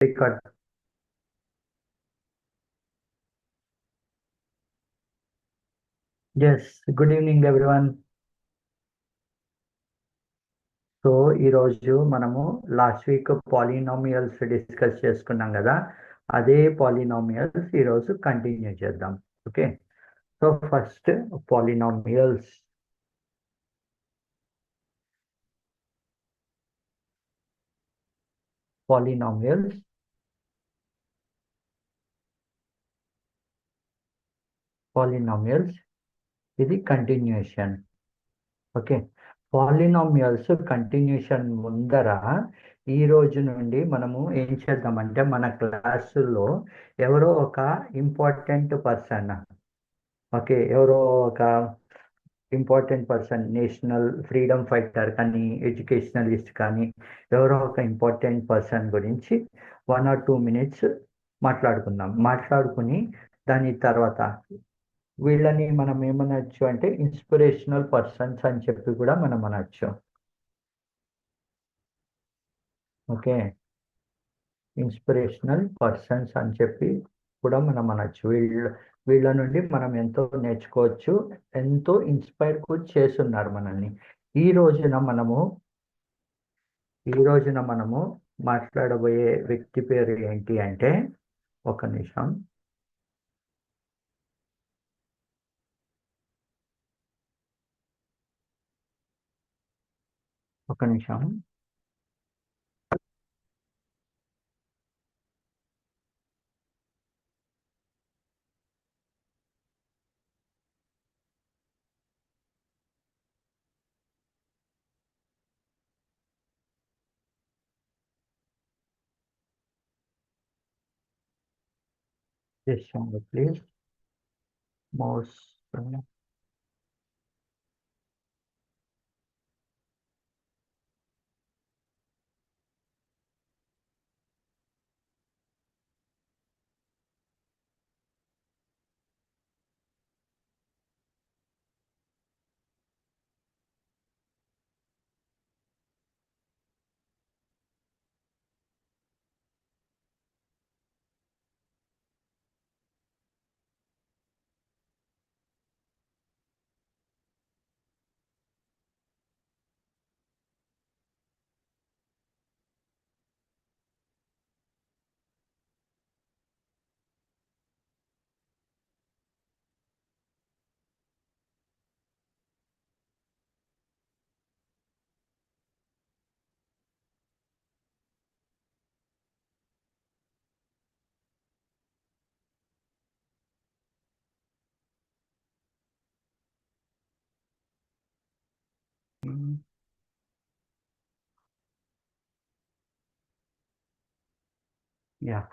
Record. Yes, good evening everyone. So ఈరోజు మనము last week polynomials discuss చేసుకున్నాం కదా, అదే పాలినామియల్స్ ఈరోజు కంటిన్యూ చేద్దాం. Okay, so first polynomials. Polynomials polynomials ఇది కంటిన్యూషన్. ఓకే, పాలినామియల్స్ కంటిన్యూషన్ ముందర ఈ రోజు నుండి మనము ఏం చేద్దామంటే మన క్లాసులో ఎవరో ఒక ఇంపార్టెంట్ పర్సన్, ఓకే, ఎవరో ఒక important person, national freedom fighter కానీ ఎడ్యుకేషనలిస్ట్ కానీ ఎవరో ఒక ఇంపార్టెంట్ పర్సన్ గురించి 1 or 2 minutes మాట్లాడుకుని దాని తర్వాత వీళ్ళని మనం ఏమనొచ్చు అంటే ఇన్స్పిరేషనల్ పర్సన్స్ అని చెప్పి కూడా మనం అనొచ్చు. ఓకే, ఇన్స్పిరేషనల్ పర్సన్స్ అని చెప్పి కూడా మనం అనొచ్చు. వీళ్ళ నుండి మనం ఎంతో నేర్చుకోవచ్చు, ఎంతో ఇన్స్పైర్ కూడా చేస్తున్నారు మనల్ని. ఈ రోజున మనము మాట్లాడబోయే వ్యక్తి పేరు ఏంటి అంటే, ఒక నిమిషం, ఒక నిమిషం. Please mouse. Yeah.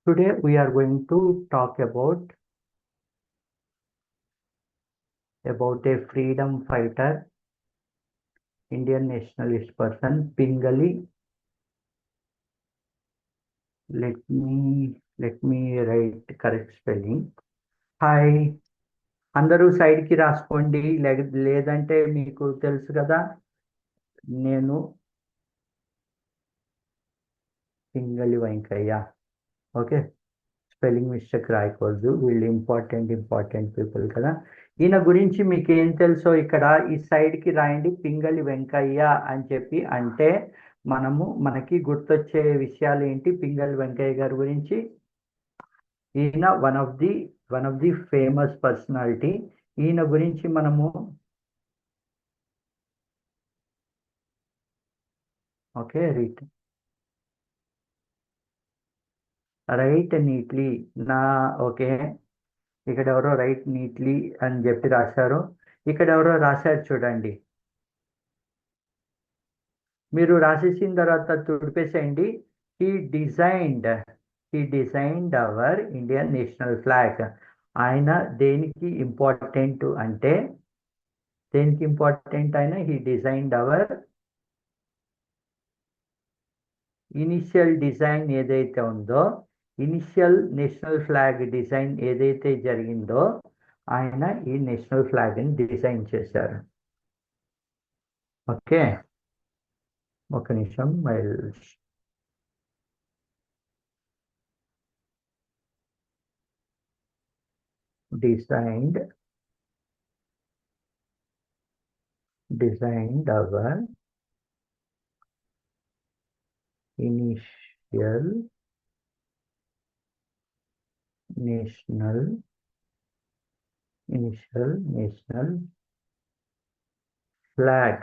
Today we are going to talk about a freedom fighter, Indian nationalist person, Pingali. Let me write correct spelling. Hi, అందరూ సైడ్కి రాసుకోండి, లేదంటే మీకు తెలుసు కదా, నేను Pingali Venkaiah. Okay, spelling mistake రాయకూడదు, వీళ్ళు ఇంపార్టెంట్ పీపుల్ కదా. ఈయన గురించి మీకు ఏం తెలుసో ఇక్కడ ఈ సైడ్కి రాయండి, పింగళి వెంకయ్య అని చెప్పి. అంటే మనకి గుర్తొచ్చే విషయాలు ఏంటి పింగళి వెంకయ్య గారి గురించి? ఈయన one of the famous personality. ఈయన గురించి మనము ఓకే రైట్ నీట్లీ ఓకే, ఇక్కడ ఎవరో రైట్ నీట్లీ అని చెప్పి రాశారు. ఇక్కడ ఎవరో రాశారు చూడండి, మీరు రాసేసిన తర్వాత తుడిపేసేయండి. He designed our Indian national flag. ఆయన దేనికి ఇంపార్టెంట్ అంటే, ఆయన he designed our initial design ఏదైతే ఉందో, ఇనిషియల్ నేషనల్ ఫ్లాగ్ డిజైన్ ఏదైతే జరిగిందో, ఆయన ఈ నేషనల్ ఫ్లాగ్ని డిజైన్ చేశారు. ఓకే, ఒక నిమిషం. designed our initial national flag.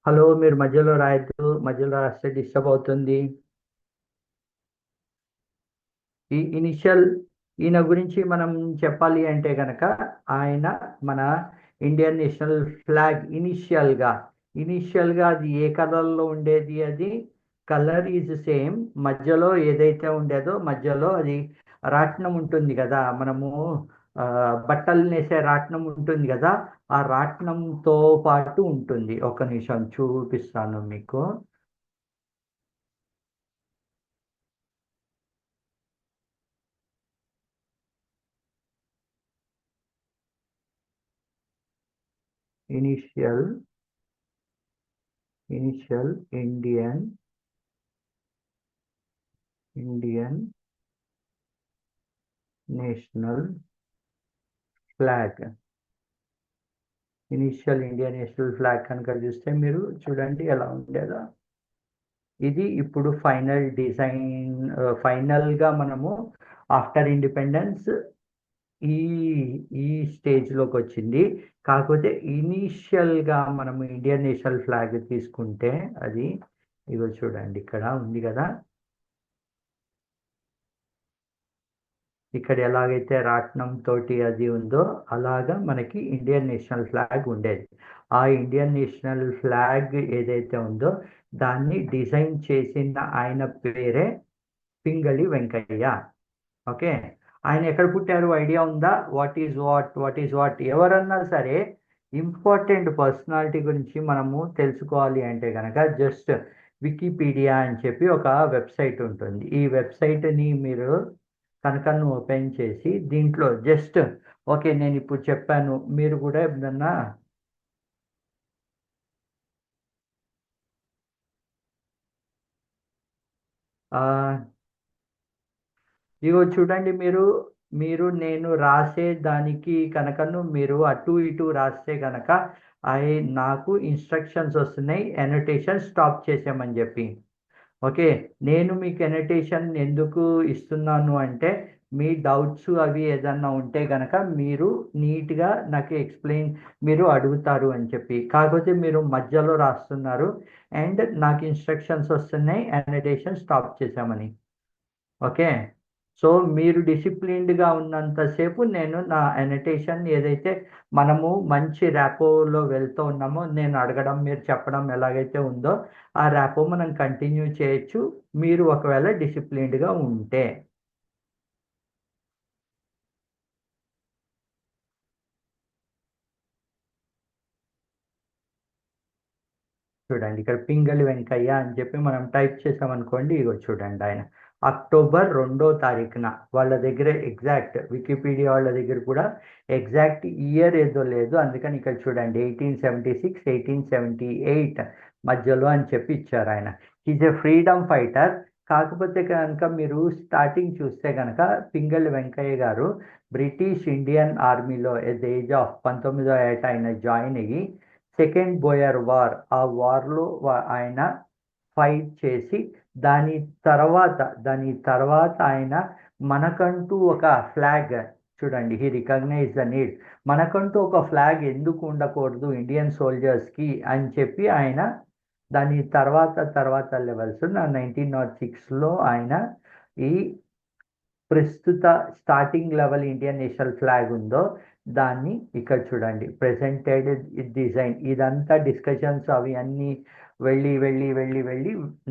Hello, మీరు మధ్యలో రాయద్దు, మధ్యలో రాస్తే డిస్టర్బ్ అవుతుంది. ఈ ఈయన గురించి మనం చెప్పాలి అంటే కనుక ఆయన మన ఇండియన్ నేషనల్ ఫ్లాగ్ ఇనిషియల్గా అది ఏ కలర్లో ఉండేది, అది కలర్ ఈజ్ సేమ్. మధ్యలో ఏదైతే ఉండేదో మధ్యలో అది రాట్నం ఉంటుంది కదా, మనము బట్టలు నేసే రాట్నం ఉంటుంది కదా, ఆ రాట్నంతో పాటు ఉంటుంది. ఒక నిమిషం చూపిస్తాను మీకు. Initial Indian national flag. Initial Indian national flag కనుక చూస్తే మీరు చూడండి ఎలా ఉండేదో. ఇది ఇప్పుడు ఫైనల్ డిజైన్. ఫైనల్గా మనము ఆఫ్టర్ ఇండిపెండెన్స్ ఈ ఈ స్టేజ్లోకి వచ్చింది. కాకపోతే ఇనీషియల్గా మనము ఇండియన్ నేషనల్ ఫ్లాగ్ తీసుకుంటే అది ఇగో చూడండి ఇక్కడ ఉంది కదా, ఇక్కడ ఎలాగైతే రాట్నం తోటి అది ఉందో అలాగా మనకి ఇండియన్ నేషనల్ ఫ్లాగ్ ఉండేది. ఆ ఇండియన్ నేషనల్ ఫ్లాగ్ ఏదైతే ఉందో దాన్ని డిజైన్ చేసిన ఆయన పేరే పింగళి వెంకయ్య. ఓకే, ఆయన ఎక్కడ పుట్టారు ఐడియా ఉందా? వాట్ ఈజ్ వాట్ ఎవరన్నా సరే ఇంపార్టెంట్ పర్సనాలిటీ గురించి మనము తెలుసుకోవాలి అంటే కనుక జస్ట్ వికీపీడియా అని చెప్పి ఒక వెబ్సైట్ ఉంటుంది. ఈ వెబ్సైట్ని మీరు కనుక ఓపెన్ చేసి దీంట్లో జస్ట్ ఓకే నేను ఇప్పుడు చెప్పాను, మీరు కూడా ఏదన్నా ఇగో చూడండి, మీరు నేను రాసే దానికి కనుకను మీరు అటు ఇటు రాస్తే కనుక నాకు ఇన్స్ట్రక్షన్స్ వస్తున్నాయి ఎనోటేషన్ స్టాప్ చేసామని చెప్పి. ఓకే, నేను మీకు ఎనోటేషన్ ఎందుకు ఇస్తున్నాను అంటే మీ డౌట్స్ అవి ఏదన్నా ఉంటే కనుక మీరు నీట్గా నాకు ఎక్స్ప్లెయిన్ మీరు అడుగుతారు అని చెప్పి. కాకపోతే మీరు మధ్యలో రాస్తున్నారు అండ్ నాకు ఇన్స్ట్రక్షన్స్ వస్తున్నాయి ఎనోటేషన్ స్టాప్ చేసామని. ఓకే, సో మీరు డిసిప్లిన్డ్గా ఉన్నంతసేపు నేను నా ఎనోటేషన్ ఏదైతే మనము మంచి ర్యాపోలో వెళ్తూ ఉన్నామో నేను అడగడం మీరు చెప్పడం ఎలాగైతే ఉందో ఆ ర్యాపో మనం కంటిన్యూ చేయొచ్చు, మీరు ఒకవేళ డిసిప్లిన్డ్గా ఉంటే. చూడండి ఇక్కడ పింగళి వెంకయ్య అని చెప్పి మనం టైప్ చేసామనుకోండి, ఇగో చూడండి ఆయన అక్టోబర్ 2వ తారీఖున వాళ్ళ దగ్గర ఎగ్జాక్ట్ వికీపీడియా వాళ్ళ దగ్గర కూడా ఎగ్జాక్ట్ ఇయర్ ఏదో లేదు, అందుకని ఇక్కడ చూడండి 1876 1878 మధ్యలో అని చెప్పి ఇచ్చారు. ఆయన ఈజ్ ఎ ఫ్రీడమ్ ఫైటర్. కాకపోతే కనుక మీరు స్టార్టింగ్ చూస్తే కనుక పింగళి వెంకయ్య గారు బ్రిటిష్ ఇండియన్ ఆర్మీలో ఎట్ ద ఏజ్ ఆఫ్ 19వ ఏట ఆయన జాయిన్ అయ్యి సెకండ్ బోయర్ వార్, ఆ వార్లో ఆయన ఫైట్ చేసి దాని తర్వాత ఆయన మనకంటూ ఒక ఫ్లాగ్ చూడండి, హీ రికగ్నైజ్ ద నీడ్, మనకంటూ ఒక ఫ్లాగ్ ఎందుకు ఉండకూడదు ఇండియన్ సోల్జర్స్కి అని చెప్పి ఆయన దాని తర్వాత లెవెల్స్ 1906లో ఆయన ఈ ప్రస్తుత starting level Indian national flag ఉందో దాన్ని ఇక్కడ చూడండి ప్రెసెంటెడ్ డిజైన్. ఇదంతా డిస్కషన్స్ అవి అన్నీ వెళ్ళి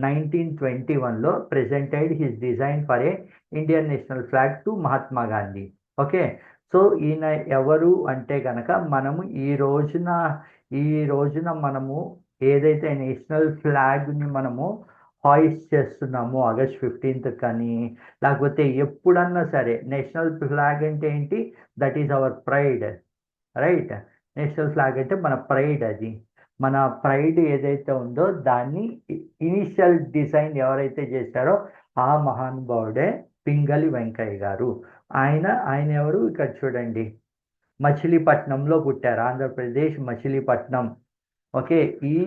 1921లో presented his design for a Indian national flag to Mahatma Gandhi. Okay, so ఈయన ఎవరు అంటే కనుక మనము ఈ రోజున మనము ఏదైతే నేషనల్ ఫ్లాగ్ని మనము హాయిస్ట్ చేస్తున్నాము ఆగస్ట్ 15th కానీ లేకపోతే ఎప్పుడన్నా సరే, నేషనల్ ఫ్లాగ్ అంటే ఏంటి? That is our pride, right? National flag అంటే మన ప్రైడ్, అది మన ప్రైడ్ ఏదైతే ఉందో దాన్ని ఇనిషియల్ డిజైన్ ఎవరైతే చేశారో ఆ మహానుభావుడే పింగళి వెంకయ్య గారు. ఆయన ఆయన ఎవరు ఇక్కడ చూడండి, మచిలీపట్నంలో పుట్టారు, ఆంధ్రప్రదేశ్ మచిలీపట్నం. ఓకే, ఈ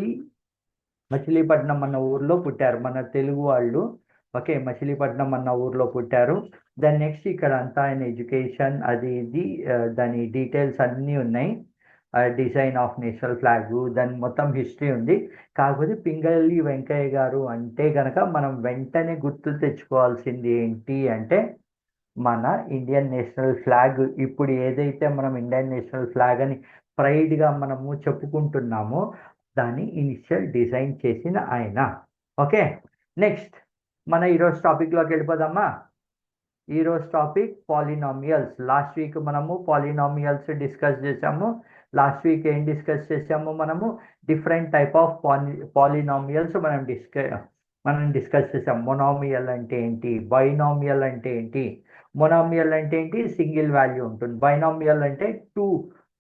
మచిలీపట్నం అన్న ఊర్లో పుట్టారు మన తెలుగు వాళ్ళు. ఓకే, మచిలీపట్నం అన్న ఊర్లో పుట్టారు. దాని నెక్స్ట్ ఇక్కడ అంతా ఆయన ఎడ్యుకేషన్ అది ఇది దాని డీటెయిల్స్ అన్నీ ఉన్నాయి. డిజైన్ ఆఫ్ నేషనల్ ఫ్లాగ్, దాని మొత్తం హిస్టరీ ఉంది. కాకపోతే పింగళి వెంకయ్య గారు అంటే కనుక మనం వెంటనే గుర్తు తెచ్చుకోవాల్సింది ఏంటి అంటే మన ఇండియన్ నేషనల్ ఫ్లాగ్. ఇప్పుడు ఏదైతే మనం ఇండియన్ నేషనల్ ఫ్లాగ్ అని ప్రైడ్గా మనము చెప్పుకుంటున్నామో దాన్ని ఇనిషియల్ డిజైన్ చేసిన ఆయన. ఓకే, నెక్స్ట్ మన ఈరోజు టాపిక్లోకి వెళ్ళిపోదామా. ఈరోజు టాపిక్ పాలినామియల్స్. లాస్ట్ వీక్ మనము పాలినామియల్స్ డిస్కస్ చేసాము. లాస్ట్ వీక్ ఏం డిస్కస్ చేసాము మనము, డిఫరెంట్ టైప్ ఆఫ్ పాలినామియల్స్ మనం డిస్కస్ చేసాం. మొనామియల్ అంటే ఏంటి, బైనామియల్ అంటే ఏంటి. మొనామియల్ అంటే ఏంటి, సింగిల్ వాల్యూ ఉంటుంది. బైనామియల్ అంటే టూ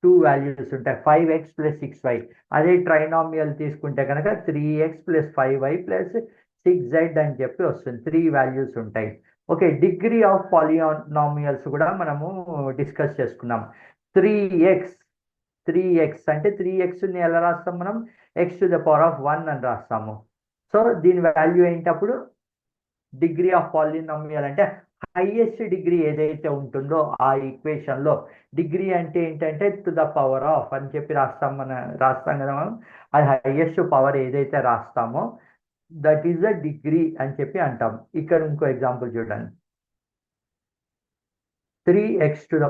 టూ వాల్యూస్ ఉంటాయి, 5x + 6y. అదే ట్రైనామియల్ తీసుకుంటే కనుక 3x + 5y + 6z అని చెప్పి వస్తుంది, 3 వాల్యూస్ ఉంటాయి. ఓకే, డిగ్రీ ఆఫ్ పాలినామియల్స్ కూడా మనము డిస్కస్ చేసుకున్నాం. 3x 3x అంటే 3xని ఎలా రాస్తాం మనం, x⁻1 అని రాస్తాము. సో దీని వాల్యూ ఏంటి అప్పుడు, డిగ్రీ ఆఫ్ పాలినామియల్ అంటే హైయెస్ట్ డిగ్రీ ఏదైతే ఉంటుందో ఆ ఈక్వేషన్లో. డిగ్రీ అంటే ఏంటంటే ⁻⁻ అని చెప్పి రాస్తాం కదా మనం. అది హైయెస్ట్ పవర్ ఏదైతే రాస్తామో దట్ ఈస్ ద డిగ్రీ అని చెప్పి అంటాం. ఇక్కడ ఇంకో ఎగ్జాంపుల్ చూడండి, 3x⁴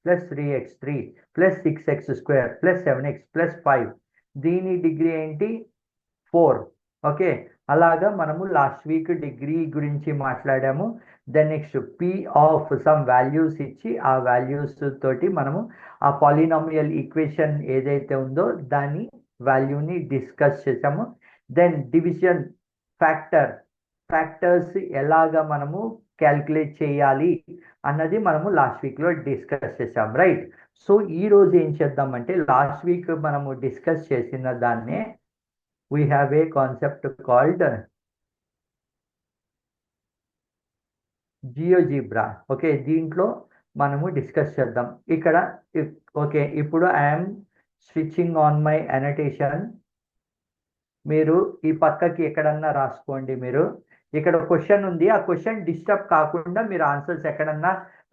+ 3x3 + 6x² + 7x + 5. దీని డిగ్రీ ఏంటి, 4. ఓకే, అలాగా మనము లాస్ట్ వీక్ డిగ్రీ గురించి మాట్లాడాము. Then next p of some values ఇచ్చి ఆ వాల్యూస్ తోటి మనము ఆ పాలినామియల్ ఈక్వేషన్ ఏదైతే ఉందో దాని వాల్యూని డిస్కస్ చేసాము. దెన్ డివిజన్ ఫ్యాక్టర్స్ ఎలాగా మనము క్యాల్కులేట్ చేయాలి అన్నది మనము లాస్ట్ వీక్లో డిస్కస్ చేసాం, రైట్. సో ఈ రోజు ఏం చేద్దామంటే లాస్ట్ వీక్ మనము డిస్కస్ చేసిన దాన్నే we have a concept called GeoGebra. Okay, దీంట్లో మనము డిస్కస్ చేద్దాం ఇక్కడ. ఓకే, ఇప్పుడు I'm switching on my annotation. మీరు ఈ పక్కకి ఎక్కడన్నా రాసుకోండి. మీరు ఇక్కడ క్వశ్చన్ ఉంది, ఆ క్వశ్చన్ డిస్టర్బ్ కాకుండా మీరు ఆన్సర్స్ ఎక్కడన్నా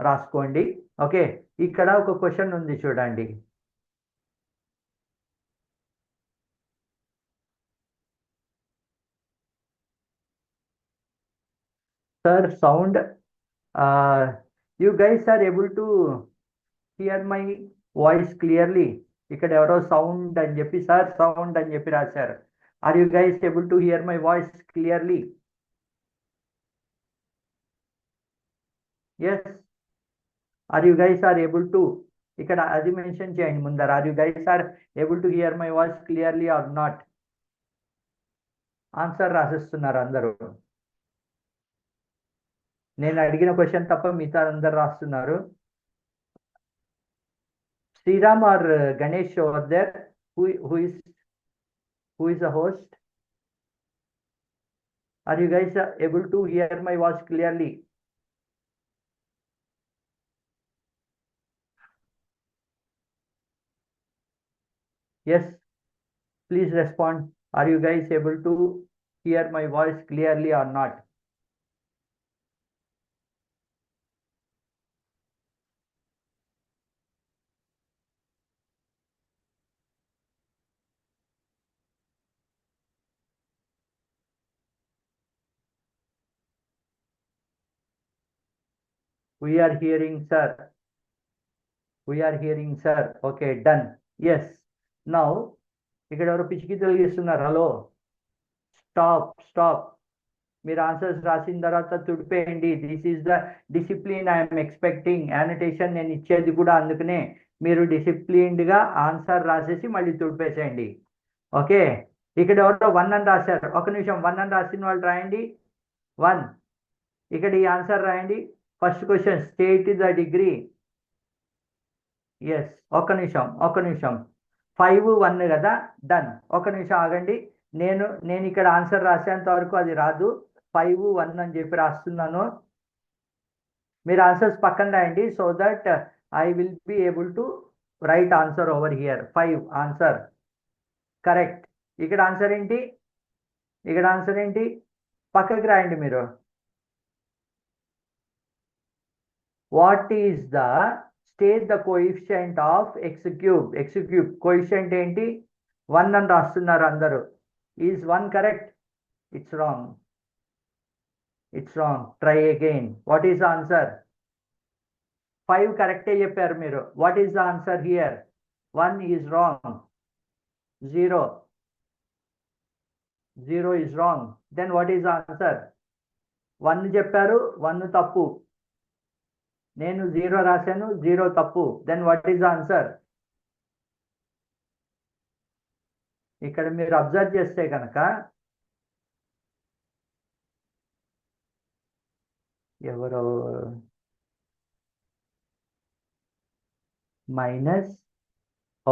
రాసుకోండి. ఓకే, ఇక్కడ ఒక క్వశ్చన్ ఉంది చూడండి. Sir sound, you guys are able to hear my voice clearly. ఇక్కడ ఎవరో సౌండ్ అని చెప్పి, సార్ సౌండ్ అని చెప్పి రాశారు. Are you guys able to hear my voice clearly? Yes, are you guys are able to, ఇక్కడ అది మెన్షన్ చేయండి ముందర. Are you guys are able to hear my voice clearly or not? Answer రాసిస్తున్నారు అందరూ. నేను అడిగిన క్వశ్చన్ తప్ప మిగతా అందరు రాస్తున్నారు. Sriram or Ganesh over there, who is the host? Are you guys able to hear my voice clearly? Yes, please respond. Are you guys able to hear my voice clearly or not? We are hearing, sir. We are hearing, sir. Okay, done. Yes. Now, ఇక్కడ ఎవరు పిచ్చికి తొలగిస్తున్నారు? Hello, stop. మీరు answers రాసిన తర్వాత తుడిపేయండి. This is the discipline I'm expecting. Annotation నేను ఇచ్చేది కూడా అందుకనే. మీరు డిసిప్లిన్డ్గా ఆన్సర్ రాసేసి మళ్ళీ తుడిపేసేయండి. ఓకే, ఇక్కడ ఎవరో 1 అని రాశారు. ఒక నిమిషం, 1 అని రాసిన వాళ్ళు రాయండి. 1. ఇక్కడ ఈ ఆన్సర్ రాయండి. First question, state the degree. Yes, ఒక్క నిమిషం. 5 1 కదా, డన్. ఒక నిమిషం ఆగండి. నేను ఇక్కడ ఆన్సర్ రాసేంత వరకు అది రాదు. 5 1 అని చెప్పి రాస్తున్నాను. మీరు ఆన్సర్స్ పక్కన రాయండి so that I will be able to right answer over here. 5 answer correct. ఇక్కడ ఆన్సర్ ఏంటి? ఇక్కడ ఆన్సర్ ఏంటి? పక్కకి రాయండి మీరు. What is the state the coefficient of x cube? X cube coefficient ఏంటి? 1 అని రాస్తున్నారు అందరూ. Is 1 correct? It's wrong. It's wrong. Try again. What is the answer? 5 కరెక్టే చెప్పారు మీరు. What is the answer here? 1 is wrong. 0 is wrong. Then what is the answer? 1 చెప్పారు, 1 తప్పు. నేను 0 రాశాను, 0 తప్పు. Then what is the answer? ఇక్కడ మీరు అబ్జర్వ్ చేస్తే కనుక ఎవరో మైనస్.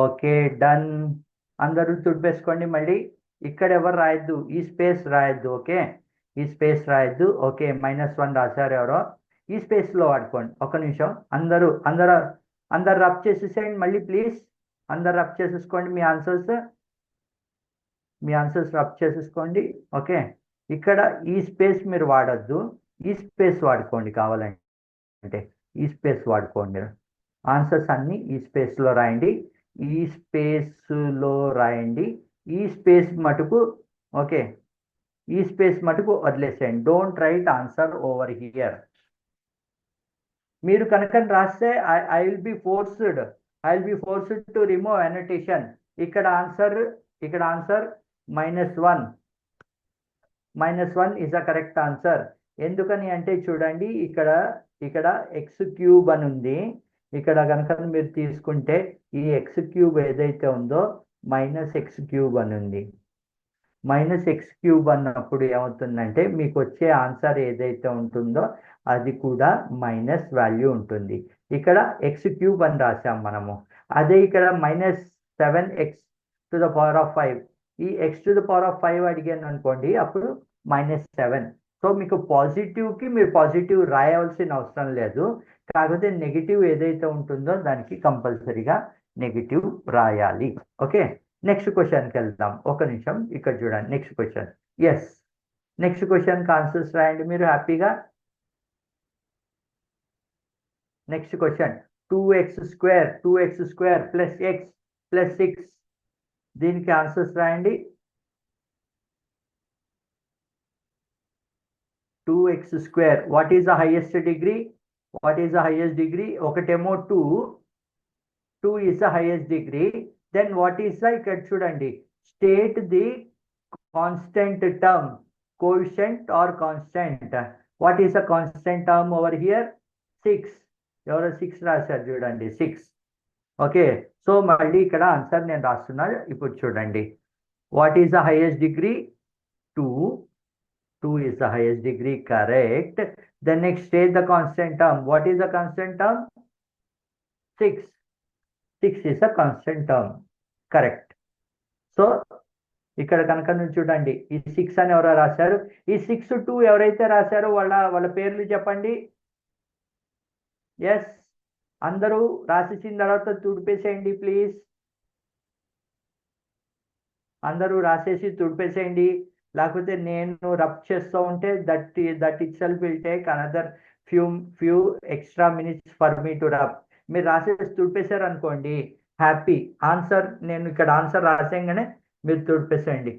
Okay done. అందరూ తుడిపేసుకోండి మళ్ళీ. ఇక్కడ ఎవరు రాయొద్దు, ఈ స్పేస్ రాయొద్దు. ఓకే ఈ స్పేస్ రాయొద్దు. ఓకే -1 రాశారు ఎవరో. ఈ స్పేస్లో వాడుకోండి. ఒక నిమిషం. అందరూ అందరూ అందరు రబ్ చేసేసేయండి మళ్ళీ ప్లీజ్. అందరు రబ్ చేసేసుకోండి మీ ఆన్సర్స్ రబ్ చేసేసుకోండి. ఓకే ఇక్కడ ఈ స్పేస్ మీరు వాడద్దు, ఈ స్పేస్ వాడుకోండి కావాలంటే. ఈ స్పేస్ వాడుకోండి. ఆన్సర్స్ అన్నీ ఈ స్పేస్లో రాయండి. ఈ స్పేస్లో రాయండి. ఈ స్పేస్ మటుకు ఓకే ఈ స్పేస్ మటుకు వదిలేసేయండి. Don't write answer over here. మీరు కనుక రాస్తే I will be forced to remove annotation. ఇక్కడ answer -1 is the correct answer. ఎందుకని అంటే చూడండి ఇక్కడ ఎక్స్ క్యూబ్ అని ఉంది. ఇక్కడ కనుక మీరు తీసుకుంటే ఈ ఎక్స్ క్యూబ్ ఏదైతే ఉందో -x క్యూబ్ అని ఉంది. -x క్యూబ్ అన్నప్పుడు ఏమవుతుందంటే మీకు వచ్చే ఆన్సర్ ఏదైతే ఉంటుందో అది కూడా మైనస్ వాల్యూ ఉంటుంది. ఇక్కడ x క్యూబ్ అని రాసాం మనము. అదే ఇక్కడ -7x⁵. ఈ x⁵ అడిగాను అనుకోండి, అప్పుడు -7. సో మీకు పాజిటివ్కి మీరు పాజిటివ్ రాయవలసిన అవసరం లేదు. కాకపోతే నెగిటివ్ ఏదైతే ఉంటుందో దానికి కంపల్సరీగా నెగిటివ్ రాయాలి. ఓకే నెక్స్ట్ క్వశ్చన్కి వెళ్దాం. ఒక నిమిషం ఇక్కడ చూడండి. Next question. ఎస్ నెక్స్ట్ క్వశ్చన్కి ఆన్సర్స్ రాయండి మీరు హ్యాపీగా. Next question 2x² plus x plus 6. దీనికి ఆన్సర్స్ రాయండి. 2x². What is the highest degree? ఒకటేమో 2 is the highest degree. Then what is the ఇక్కడ చూడండి state the constant term, coefficient or constant. What is the constant term over here? 6. ఎవరో 6 రాశారు చూడండి, 6. Okay so మళ్ళీ ఇక్కడ answer నేను రాస్తున్నా. ఇప్పుడు చూడండి what is the highest degree? 2 is the highest degree, correct. Then next state the constant term. What is the constant term? 6 is a constant term, correct. So ఇక్కడ కనుక చూడండి ఈ 6 అని ఎవరో రాశారు. ఈ 6 2 ఎవరైతే రాశారో వాళ్ళ పేర్లు చెప్పండి. ఎస్ అందరూ రాసేసిన తర్వాత తుడిపేసేయండి ప్లీజ్. అందరూ రాసేసి తుడిపేసేయండి. లేకపోతే నేను రబ్ చేస్తూ ఉంటే that it self will take another few extra minutes for me to rub. మీరు రాసేసి తుడిపేశారు అనుకోండి హ్యాపీ. ఆన్సర్ నేను ఇక్కడ ఆన్సర్ రాసేయంగానే మీరు తుడిపేసేయండి.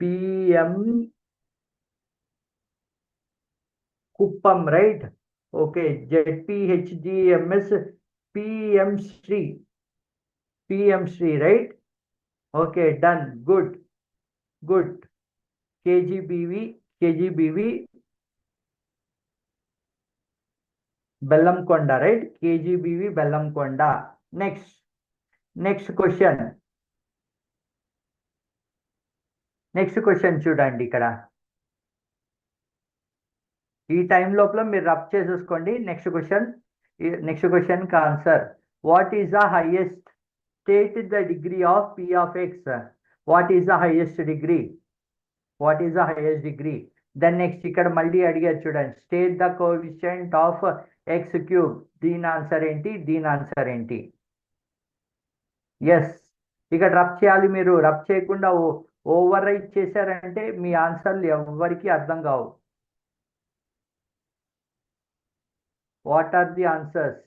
PM Kuppam right. Okay ZPHGMS PM Sri, right? Okay, done. Good. KGBV Bellamkonda, right? KGBV Bellamkonda. Next question. చూడండి ఇక్కడ ఈ టైం లోపల మీరు రబ్ చేసేసుకోండి. నెక్స్ట్ క్వశ్చన్కి answer. What is the highest? State the degree of P of x. What is the highest degree? What is the highest degree. Then next ఇక్కడ మళ్ళీ అడిగారు చూడండి, state the coefficient of x cube. దీని answer ఏంటి, దీని answer ఏంటి? Yes, ఇక్కడ rub చేయాలి. మీరు రబ్ చేయకుండా ఓవర్ రైట్ చేశారంటే మీ ఆన్సర్లు ఎవరికి అర్థం కావు. What are the answers?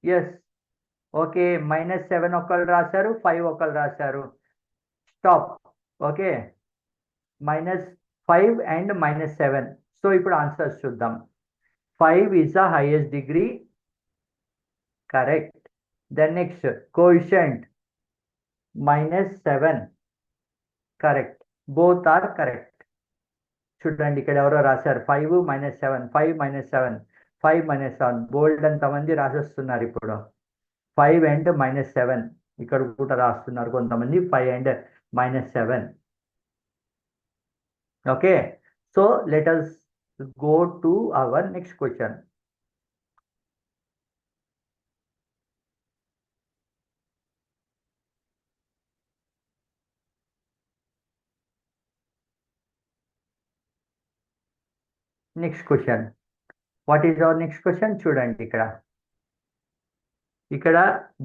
Yes, okay. -7 ఒకళ్ళు రాశారు, 5 ఒకళ్ళు రాశారు. స్టాప్. Okay, -5 and -7. సో ఇప్పుడు ఆన్సర్స్ చూద్దాం. 5 is the highest degree, correct. Then next coefficient -7, correct. Both are correct. చూడండి ఇక్కడ ఎవరో రాశారు 5 -7, 5 -7, 5 -7. బోల్డ్ అంతమంది రాసేస్తున్నారు ఇప్పుడు 5 అండ్ -7. ఇక్కడ కూడా రాస్తున్నారు కొంతమంది 5 and -7. Okay, so let us go to our next question. Next question. What is our next question? చూడండి ఇక్కడ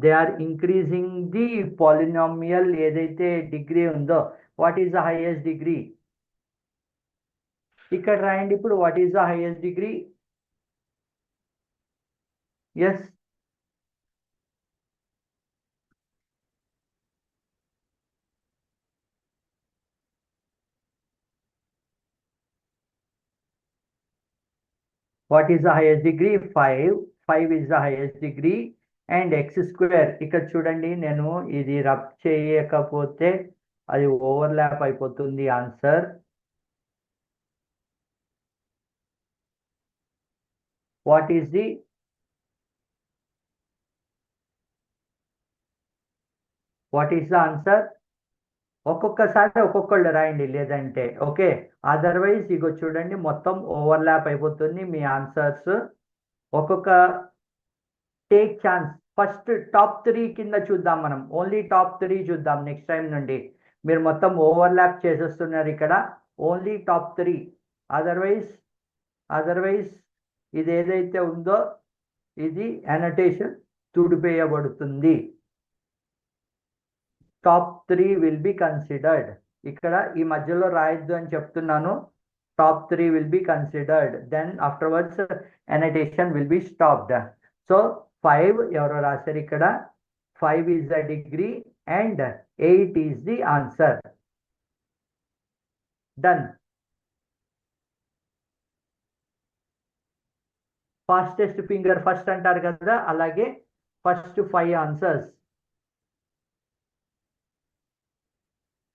they are increasing the polynomial ఏదైతే డిగ్రీ ఉందో, what is the highest degree? ఇక్కడ రాయండి ఇప్పుడు, what is the highest degree? Yes, what is the highest degree? 5. 5 is the highest degree. And x². ఇక్కడ చూడండి, నేను ఇది రబ్ చేయకపోతే అది ఓవర్లాప్ అయిపోతుంది answer. What is the answer? ఒక్కొక్కసారి ఒక్కొక్కళ్ళు రాయండి లేదంటే. ఓకే, అదర్వైజ్ ఇగో చూడండి మొత్తం ఓవర్లాప్ అయిపోతుంది మీ ఆన్సర్స్. ఒక్కొక్క టేక్ ఛాన్స్. ఫస్ట్ టాప్ 3 కింద చూద్దాం మనం, ఓన్లీ టాప్ 3 చూద్దాం నెక్స్ట్ టైం నుండి. మీరు మొత్తం ఓవర్లాప్ చేసేస్తున్నారు ఇక్కడ, ఓన్లీ టాప్ 3. అదర్వైజ్ ఇది ఏదైతే ఉందో ఇది అనోటేషన్ తుడిపేయబడుతుంది. Top 3 will be considered. ఇక్కడ ఈ మధ్యలో రాయొద్దు అని చెప్తున్నాను. Top 3 will be considered, then afterwards annotation will be stopped. So 5 ఎవరో రాశారు ఇక్కడ, 5 is the degree and 8 is the answer. Done. Fastest finger first అంటారు కదా, అలాగే ఫస్ట్ 5 ఆన్సర్స్,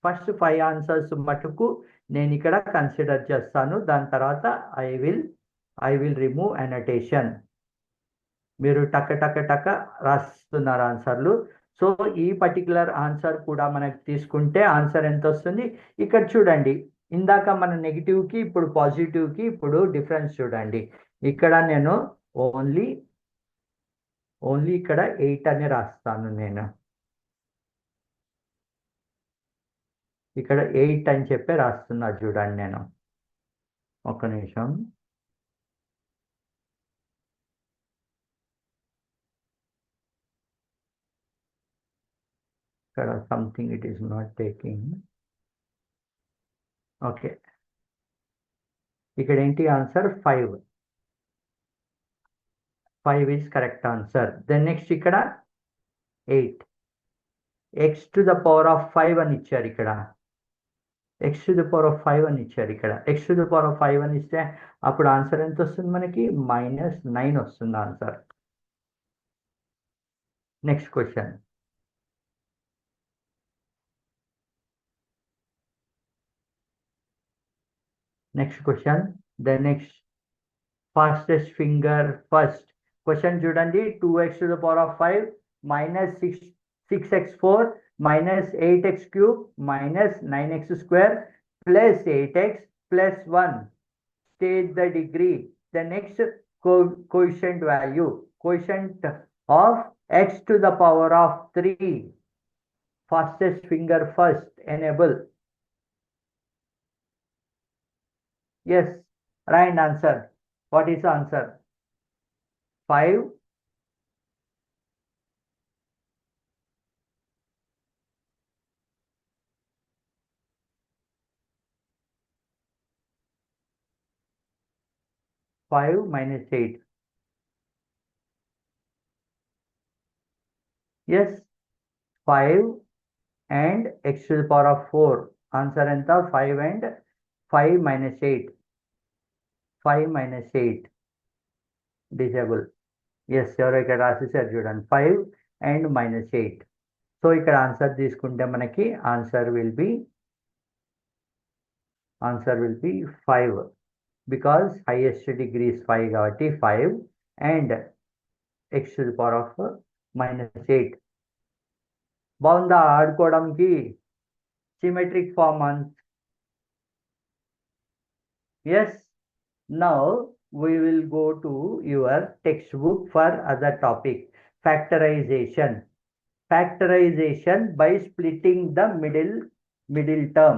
ఫస్ట్ 5 ఆన్సర్స్ మటుకు నేను ఇక్కడ కన్సిడర్ చేస్తాను. దాని తర్వాత ఐ విల్ రిమూవ్ అనోటేషన్. మీరు టక్క రాస్తున్నారు ఆన్సర్లు. సో ఈ పర్టికులర్ ఆన్సర్ కూడా మనకు తీసుకుంటే ఆన్సర్ ఎంత వస్తుంది? ఇక్కడ చూడండి, ఇందాక మన నెగిటివ్కి ఇప్పుడు పాజిటివ్కి ఇప్పుడు డిఫరెన్స్ చూడండి. ఇక్కడ నేను ఓన్లీ ఇక్కడ 8 అని రాస్తాను. నేను ఇక్కడ 8 అని చెప్పి రాస్తున్నా చూడండి. నేను ఒక్క నిమిషం. ఇక్కడ something it is not taking. Okay, ఇక్కడ ఏంటి answer? 5 is correct answer. Then next ఇక్కడ 8. x⁵ అని ఇచ్చారు ఇక్కడ, x⁵ అని ఇచ్చారు ఇక్కడ. x⁵ అని ఇస్తే అప్పుడు ఆన్సర్ ఎంత వస్తుంది మనకి? -9 వస్తుంది answer. Next question. The next fastest finger first question చూడండి. 2x⁵ -6x4 -8x³ -9x² +8x +1. State the degree. The next quotient value. Quotient of x⁵ 3. fastest finger first, enable. Yes, right answer. What is the answer? 5. 5 minus 8. Yes, 5 and x to the power of 4. Answer enta 5 and 5 minus 8. 5 minus 8. Disable. Yes, ఎవరో ఇక్కడ రాసేసారు చూడండి 5 and minus 8. So ఇక్కడ answer తీసుకుంటే మనకి answer will be 5 because highest degree is 5 కాబట్టి 5 and x to the power of minus 8. బాగుందా ఆడుకోవడానికి? Symmetric form అంత. Yes, now we will go to your textbook for other topic, factorization. Factorization by splitting the middle term.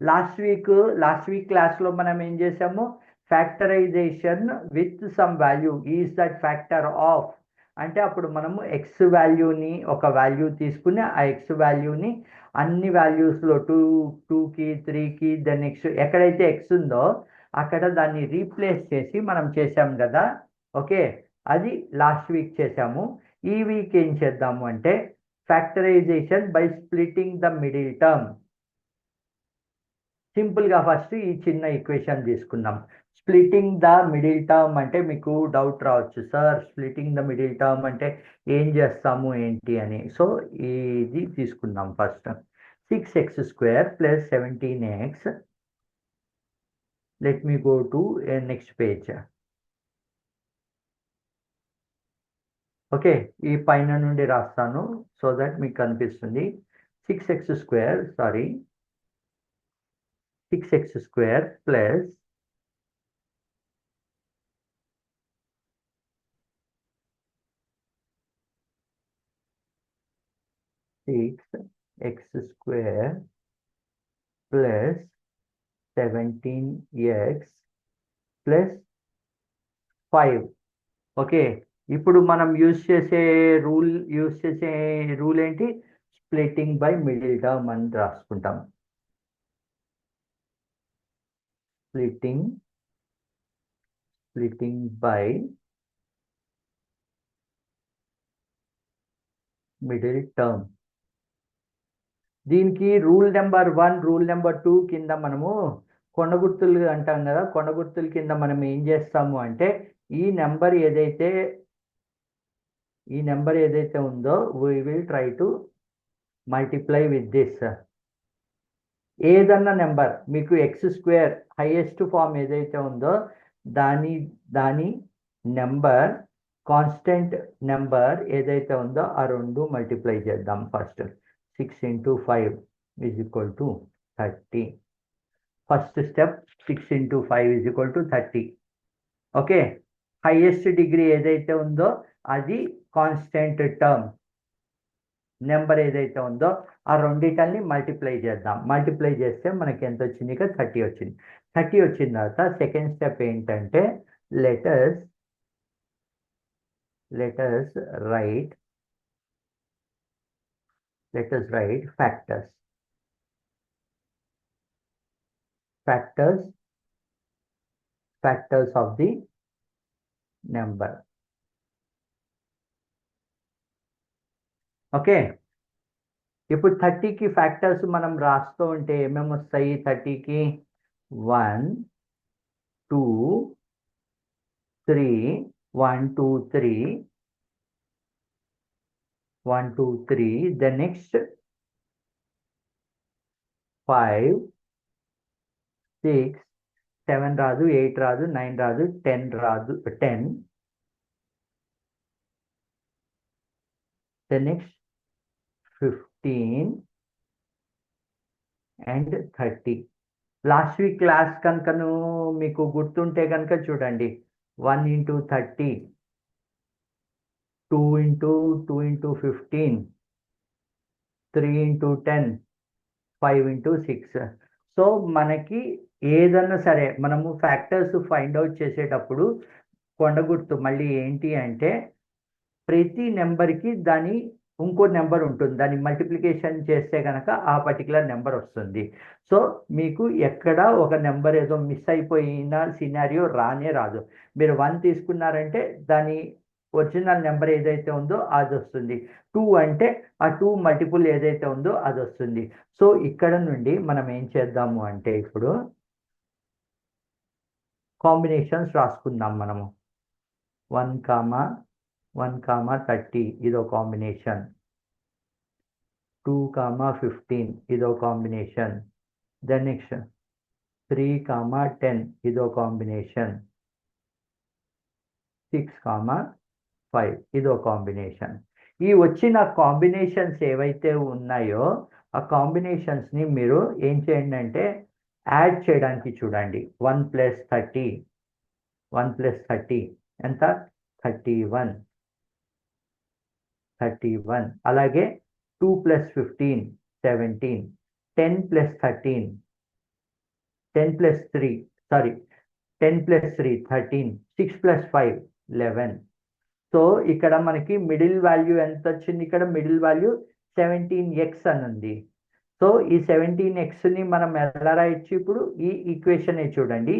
Last week క్లాస్లో మనం ఏం చేసాము? Factorization with some value is that factor of అంటే అప్పుడు మనము ఎక్స్ వాల్యూని ఒక వాల్యూ తీసుకుని ఆ ఎక్స్ వాల్యూని అన్ని వాల్యూస్లో 2కి 3కి దెన్ నెక్స్ట్ ఎక్కడైతే ఎక్స్ ఉందో అక్కడ దాన్ని రీప్లేస్ చేసి మనం చేసాం కదా. ఓకే, అది లాస్ట్ వీక్ చేసాము. ఈ వీక్ ఏం చేద్దాము అంటే factorization by splitting the middle term. సింపుల్గా ఫస్ట్ ఈ చిన్న ఈక్వేషన్ తీసుకుందాం. స్ప్లిటింగ్ ద మిడిల్ టర్మ్ అంటే మీకు డౌట్ రావచ్చు, sir splitting the middle term అంటే ఏం చేస్తాము ఏంటి అని. సో ఇది తీసుకుందాం first. 6x² plus 17x. Let me go to next page. Okay, ఈ పైన నుండి రాస్తాను సో దట్ మీకు కనిపిస్తుంది. 6x² plus 6x² plus 17x plus 5. Okay, ఇప్పుడు మనం యూజ్ చేసే రూల్ ఏంటి? స్ప్లిటింగ్ బై మిడిల్ టర్మ్ అని రాసుకుంటాం. splitting by middle term. దీనికి రూల్ నెంబర్ 1 రూల్ నెంబర్ 2 కింద మనము కొండగుర్తులు అంటాం కదా. కొండగుర్తుల కింద మనం ఏం చేస్తాము అంటే ఈ నెంబర్ ఏదైతే ఉందో we will try to multiply with this. ఏదన్నా నెంబర్ మీకు x² హైయెస్ట్ ఫామ్ ఏదైతే ఉందో దాని నెంబర్ కాన్స్టెంట్ నెంబర్ ఏదైతే ఉందో ఆ రెండు మల్టిప్లై చేద్దాం. First 6 × 5 = 30. First step 6 × 5 = 30. Okay, highest degree ఏదైతే ఉందో అది కాన్స్టెంట్ టర్మ్ నెంబర్ ఏదైతే ఉందో ఆ రెండిటల్ని మల్టిప్లై చేద్దాం. మల్టిప్లై చేస్తే మనకి ఎంత వచ్చింది? ఇక 30 వచ్చింది. 30 వచ్చిన తర్వాత సెకండ్ స్టెప్ ఏంటంటే letters right factors of the number. Okay, ఇప్పుడు 30కి ఫ్యాక్టర్స్ మనం రాస్తూ ఉంటే ఏమేమి వస్తాయి? 30కి 1 2 3 1 2 3 1 2 3 the next 5 6 7 రాదు, 8 రాదు, 9 రాదు, 10 రాదు, 10 the next 15 and 30. Last week class కనుకను మీకు గుర్తుంటే కనుక చూడండి. 1 × 30 2 × 15 3 into 10, 5 into 6. సో మనకి ఏదన్నా సరే మనము ఫ్యాక్టర్స్ ఫైండ్ అవుట్ చేసేటప్పుడు కొండ గుర్తు మళ్ళీ ఏంటి అంటే ప్రతి నెంబర్కి దాని ఇంకో నెంబర్ ఉంటుంది, దాన్ని మల్టిప్లికేషన్ చేస్తే కనుక ఆ పర్టికులర్ నెంబర్ వస్తుంది. సో మీకు ఎక్కడ ఒక నెంబర్ ఏదో మిస్ అయిపోయిన సినారియో రానే రాదు. మీరు 1 తీసుకున్నారంటే దాని ఒరిజినల్ నెంబర్ ఏదైతే ఉందో అది వస్తుంది. 2 అంటే ఆ 2 మల్టిపుల్ ఏదైతే ఉందో అది వస్తుంది. సో ఇక్కడ నుండి మనం ఏం చేద్దాము అంటే ఇప్పుడు కాంబినేషన్స్ రాసుకుందాం మనము. 1, 30 ఇదో కాంబినేషన్, 2, 15 ఇదో కాంబినేషన్, దెన్ నెక్స్ట్ 3, 10 ఇదో కాంబినేషన్, 6, 5 ఇదో కాంబినేషన్. ఈ వచ్చిన కాంబినేషన్స్ ఏవైతే ఉన్నాయో ఆ కాంబినేషన్స్ని మీరు ఏం చేయండి అంటే యాడ్ చేయడానికి చూడండి. 1 + 30, 1 + 30 ఎంత? 31. అలాగే 2 + 15, 17. 10 + 13, 10 + 3, సారీ 10 + 3, 13. 6 + 5, 11. సో ఇక్కడ మనకి మిడిల్ వాల్యూ ఎంత వచ్చింది? ఇక్కడ మిడిల్ వాల్యూ 17x అని ఉంది. సో ఈ 17xని మనం ఎలా రాయొచ్చు? ఇప్పుడు ఈ ఈక్వేషన్ చూడండి.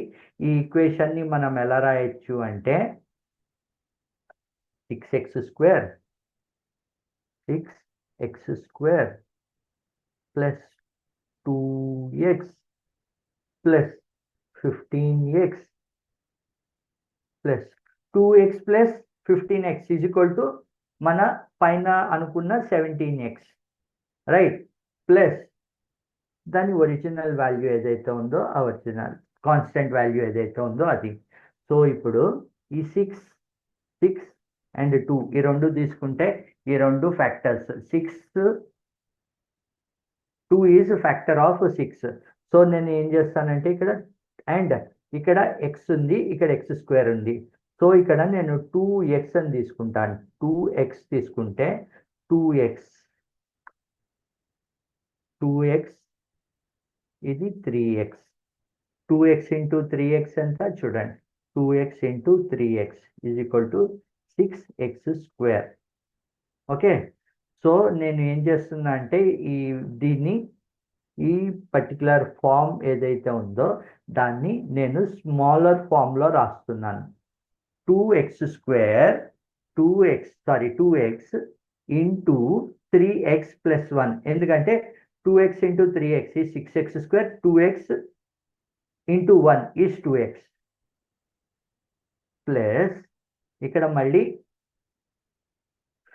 ఈ ఈక్వేషన్ని మనం ఎలా రాయొచ్చు అంటే 6x² 6x² + 2x + 15x + 2x + 15x = మన పైన అనుకున్న 17x, రైట్? ప్లస్ దాని ఒరిజినల్ వాల్యూ ఏదైతే ఉందో ఆ ఒరిజినల్ కాన్స్టెంట్ వాల్యూ ఏదైతే ఉందో అది. సో ఇప్పుడు ఈ 6 అండ్ 2 ఈ రెండు తీసుకుంటే ఈ రెండు factors. 2 is factor of 6. So నేను ఏం చేస్తానంటే ఇక్కడ అండ్ ఇక్కడ x ఉంది, ఇక్కడ x² ఉంది. సో ఇక్కడ నేను 2x అని తీసుకుంటాను. 2x తీసుకుంటే 2x ఇది 3x. 2x into 3x ఎంత చూడండి. 2x into 3x = 6x². Okay. So నేను ఏం చేస్తున్నా అంటే ఈ పర్టికులర్ ఫామ్ ఏదైతే ఉందో దాన్ని నేను స్మాలర్ ఫామ్లో రాస్తున్నాను. 2x into 3x + 1. ఎందుకంటే 2x into 3x is 6x². 2x into 1 is 2x. Plus ఇక్కడ మళ్ళీ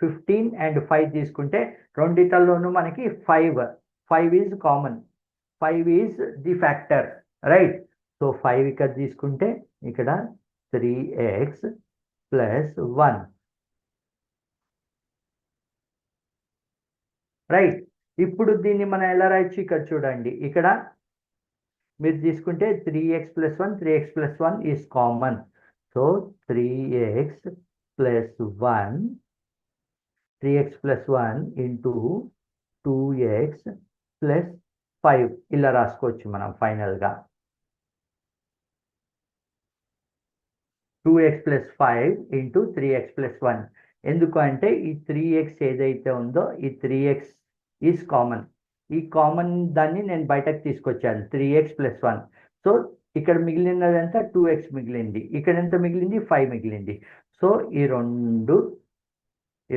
15 and 5 తీసుకుంటే రెండిటల్లోనూ మనకి 5 is common. 5 is the factor, right? So 5 ఇక్కడ తీసుకుంటే ఇక్కడ 3x + 1, రైట్? ఇప్పుడు దీన్ని మనం ఎలా రాయొచ్చు? ఇక్కడ చూడండి. ఇక్కడ మీరు తీసుకుంటే 3x + 1, 3x + 1 is common. So 3x + 1 into 2x + 5 ఇలా రాసుకోవచ్చు మనం ఫైనల్గా. 2x + 5 into 3x + 1. ఎందుకు అంటే ఈ 3x ఏదైతే ఉందో ఈ 3x ఈజ్ కామన్. ఈ కామన్ దాన్ని నేను బయటకు తీసుకొచ్చాను, 3x + 1. సో ఇక్కడ మిగిలినది ఎంత? 2x మిగిలింది. ఇక్కడ ఎంత మిగిలింది? 5 మిగిలింది. సో ఈ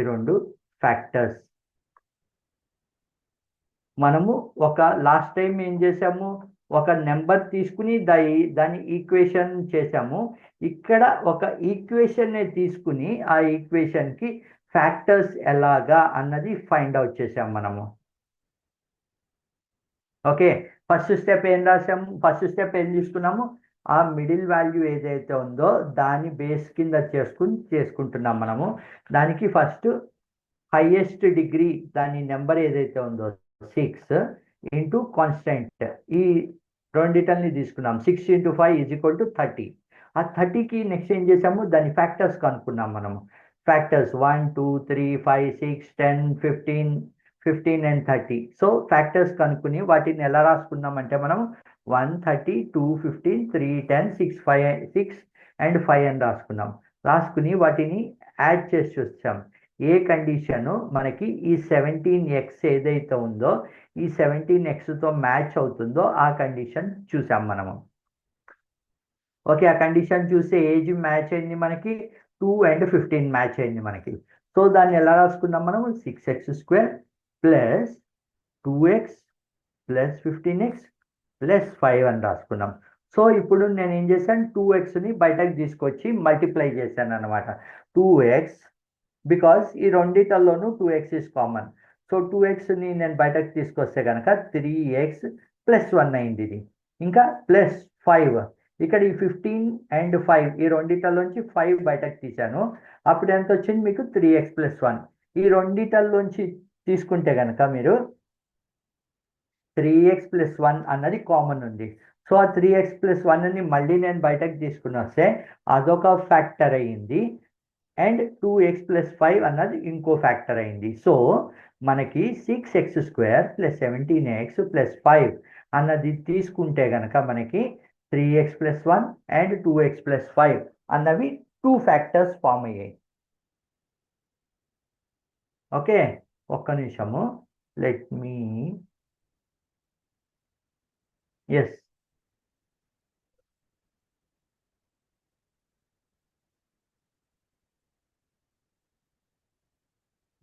రెండు ఫ్యాక్టర్స్ మనము లాస్ట్ టైం ఏం చేసాము? ఒక నెంబర్ తీసుకుని దాని ఈక్వేషన్ చేసాము. ఇక్కడ ఒక ఈక్వేషన్నే తీసుకుని ఆ ఈక్వేషన్కి ఫ్యాక్టర్స్ ఎలాగా అన్నది ఫైండ్ అవుట్ చేసాము మనము. ఓకే. ఫస్ట్ స్టెప్ ఏం రాసాము? ఫస్ట్ స్టెప్ ఏం తీసుకున్నాము? ఆ మిడిల్ వాల్యూ ఏదైతే ఉందో దాని బేస్ కింద చేసుకుంటున్నాం మనము. దానికి ఫస్ట్ హైయెస్ట్ డిగ్రీ దాని నెంబర్ ఏదైతే ఉందో 6 ఇంటూ కాన్స్టెంట్ ఈ రెండిటల్ని తీసుకున్నాం. 6 into 5 = 30. ఆ 30కి నెక్స్ట్ ఏం చేసాము? దాని ఫ్యాక్టర్స్ కనుక్కున్నాం మనము. Factors 1, 2, 3, 5, 6, 10, 15, 15 and 30. సో ఫ్యాక్టర్స్ కనుక్కుని వాటిని ఎలా రాసుకున్నామంటే మనం 130, 215, 310, 6 అండ్ 5 అని రాసుకుని వాటిని యాడ్ చేసి చూసాం. ఏ కండిషను మనకి ఈ 17x ఏదైతే ఉందో ఈ 17xతో మ్యాచ్ అవుతుందో ఆ కండిషన్ చూసాం మనము. ఓకే, ఆ కండిషన్ చూస్తే ఏజ్ మ్యాచ్ అయింది మనకి, 2 and 15 మ్యాచ్ అయింది మనకి. సో దాన్ని ఎలా రాసుకున్నాం మనము? 6x² plus 2x plus 15x plus 5 అని రాసుకున్నాం. సో ఇప్పుడు నేను ఏం చేశాను, 2xని బయటకు తీసుకొచ్చి మల్టిప్లై చేశాను అనమాట. 2x, బికాస్ ఈ రెండిటల్లోనూ 2x ఇస్ కామన్. సో 2xని నేను బయటకు తీసుకొస్తే కనుక 3x ప్లస్ 1 అయింది ఇది. ఇంకా ప్లస్ 5, ఇక్కడ ఈ 15 and 5 ఈ రెండిటల్లోంచి 5 బయటకు తీశాను. అప్పుడు ఎంత వచ్చింది మీకు? 3x plus 1. ఈ రెండిటల్లోంచి తీసుకుంటే కనుక మీరు 3x ప్లస్ 1 అన్నది కామన్ ఉంది. సో ఆ 3x ప్లస్ 1ని మళ్ళీ నేను బయటకు తీసుకుని వస్తే అదొక ఫ్యాక్టర్ అయ్యింది, అండ్ 2x ప్లస్ 5 అన్నది ఇంకో ఫ్యాక్టర్ అయింది. సో మనకి 6x² ప్లస్ 17x ప్లస్ 5 అన్నది తీసుకుంటే కనుక మనకి 3x plus 1 and 2x plus 5 అన్నవి 2 ఫ్యాక్టర్స్ ఫామ్ అయ్యాయి. ఓకే, ఒక్క నిమిషము, లెట్ మీ ఎస్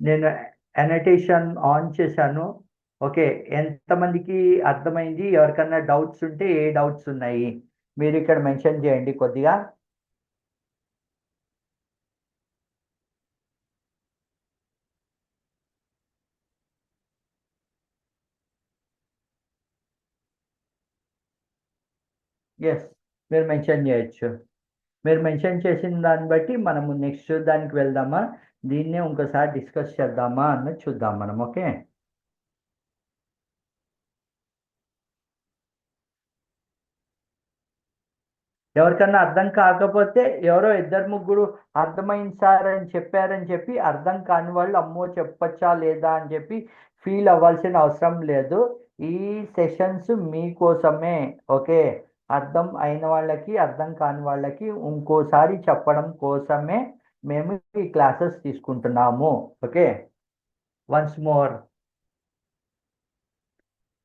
నేను అనోటేషన్ ఆన్ చేశాను. ఓకే, ఎంతమందికి అర్థమైంది? ఎవరికన్నా డౌట్స్ ఉంటే ఏ డౌట్స్ ఉన్నాయి మీరు ఇక్కడ మెన్షన్ చేయండి కొద్దిగా. ఎస్, మీరు మెన్షన్ చేయొచ్చు. మీరు మెన్షన్ చేసిన దాన్ని బట్టి మనము నెక్స్ట్ దానికి వెళ్దామా, దీన్నే ఇంకోసారి డిస్కస్ చేద్దామా అన్నది చూద్దాం మనం. ఓకే, ఎవరికన్నా అర్థం కాకపోతే ఎవరో 2-3 అర్థమైంది సార్ అని చెప్పారని చెప్పి అర్థం కాని వాళ్ళు అమ్మో చెప్పచ్చా లేదా అని చెప్పి ఫీల్ అవ్వాల్సిన అవసరం లేదు. ఈ సెషన్స్ మీకోసమే. ఓకే, అర్థం అయిన వాళ్ళకి అర్థం కాని వాళ్ళకి ఇంకోసారి చెప్పడం కోసమే మేము ఈ క్లాసెస్ తీసుకుంటున్నాము. Okay, once more,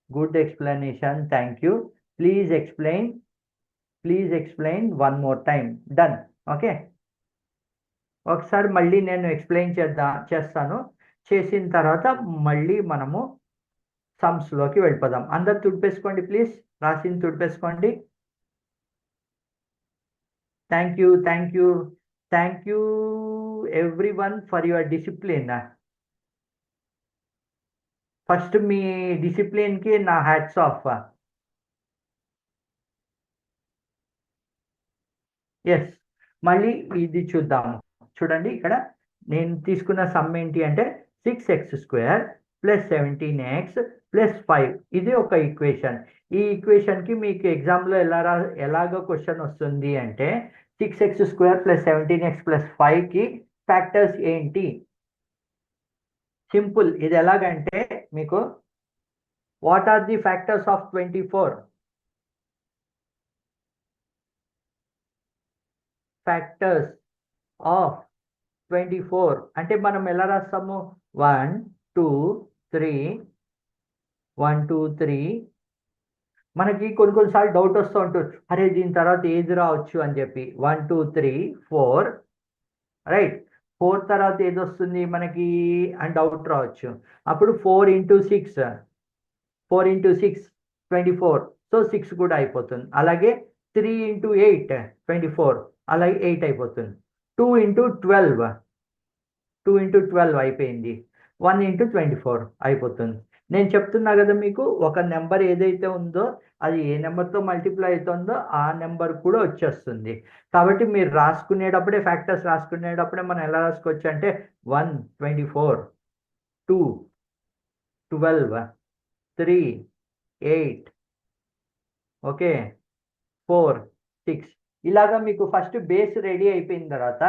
good explanation, thank you. Please explain one more time. Done. Okay, ఒకసారి మళ్ళీ నేను ఎక్స్ప్లెయిన్ చేస్తాను. చేసిన తర్వాత మళ్ళీ మనము సమ్స్లోకి వెళ్ళిపోదాం. అందరు తుడిపేసుకోండి ప్లీజ్, రాసింది తుడిపేసుకోండి. Thank you everyone for your discipline. First మీ డిసిప్లిన్కి నా హ్యాట్స్ ఆఫ్. ఎస్, మళ్ళీ ఇది చూద్దాము. చూడండి, ఇక్కడ నేను తీసుకున్న సమ్ ఏంటి అంటే 6x² ప్లస్ 17x ప్లస్ 5. ఇది ఒక ఈక్వేషన్. ఈ ఈక్వేషన్కి మీకు ఎగ్జామ్లో ఎలాగ క్వశ్చన్ వస్తుంది అంటే 6x² ప్లస్ 17x ప్లస్ 5కి ఫ్యాక్టర్స్ ఏంటి? సింపుల్. ఇది ఎలాగంటే మీకు what are the factors of 24? Factors of 24 అంటే మనం ఎలా రాస్తాము? 1 2 3 1 2 3. మనకి కొన్నిసార్లు డౌట్ వస్తూ ఉంటుంది, అరే దీని తర్వాత ఏది రావచ్చు అని చెప్పి. 1 2 3 4, రైట్. 4 తర్వాత ఏది వస్తుంది మనకి అని డౌట్ రావచ్చు. అప్పుడు 4 × 6 24, సో 6 కూడా అయిపోతుంది. అలాగే 3 × 8 24, అలాగే 8 అయిపోతుంది. 2 × 12 అయిపోయింది. 1 × 24 అయిపోతుంది. నేను చెప్తున్నా కదా మీకు, ఒక నెంబర్ ఏదైతే ఉందో అది ఏ నెంబర్తో మల్టిప్లై అవుతుందో ఆ నెంబర్ కూడా వచ్చేస్తుంది. కాబట్టి మీరు రాసుకునేటప్పుడే, ఫ్యాక్టర్స్ రాసుకునేటప్పుడే మనం ఎలా రాసుకోవచ్చు అంటే 1 24, 2 12, 3 8, ఓకే 4 6. ఇలాగా మీకు ఫస్ట్ బేస్ రెడీ అయిపోయిన తర్వాత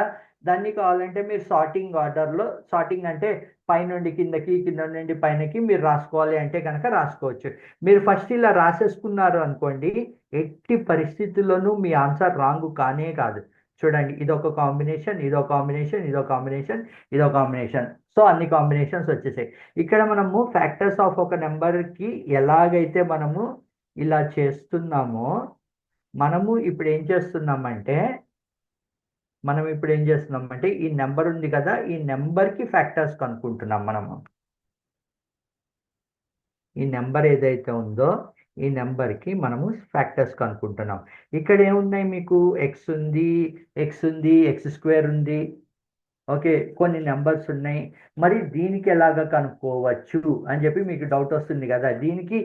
దాన్ని కావాలంటే మీరు సార్టింగ్ ఆర్డర్లో, సార్టింగ్ అంటే పైనుండి కిందకి కింద నుండి పైనకి మీరు రాసుకోవాలి అంటే కనుక రాసుకోవచ్చు. మీరు ఫస్ట్ ఇలా రాసేసుకున్నారు అనుకోండి, ఎట్టి పరిస్థితుల్లోనూ మీ ఆన్సర్ రాంగ్ కానే కాదు. చూడండి, ఇదొక కాంబినేషన్, ఇదొక కాంబినేషన్, ఇదొక కాంబినేషన్, ఇదొక కాంబినేషన్. సో అన్ని కాంబినేషన్స్ వచ్చేసాయి. ఇక్కడ మనము ఫ్యాక్టర్స్ ఆఫ్ ఒక నెంబర్కి ఎలాగైతే మనము ఇలా చేస్తున్నామో, మనము ఇప్పుడు ఏం చేస్తున్నామంటే ఈ నెంబర్ ఉంది కదా, ఈ నెంబర్కి ఫ్యాక్టర్స్ కనుక్కుంటున్నాం మనము. ఈ నెంబర్ ఏదైతే ఉందో ఈ నెంబర్కి మనము ఫ్యాక్టర్స్ కనుక్కుంటున్నాం. ఇక్కడ ఏమున్నాయి మీకు, ఎక్స్ ఉంది, ఎక్స్ స్క్వేర్ ఉంది, ఓకే, కొన్ని నెంబర్స్ ఉన్నాయి. మరి దీనికి ఎలాగ కనుక్కోవచ్చు అని చెప్పి మీకు డౌట్ వస్తుంది కదా. దీనికి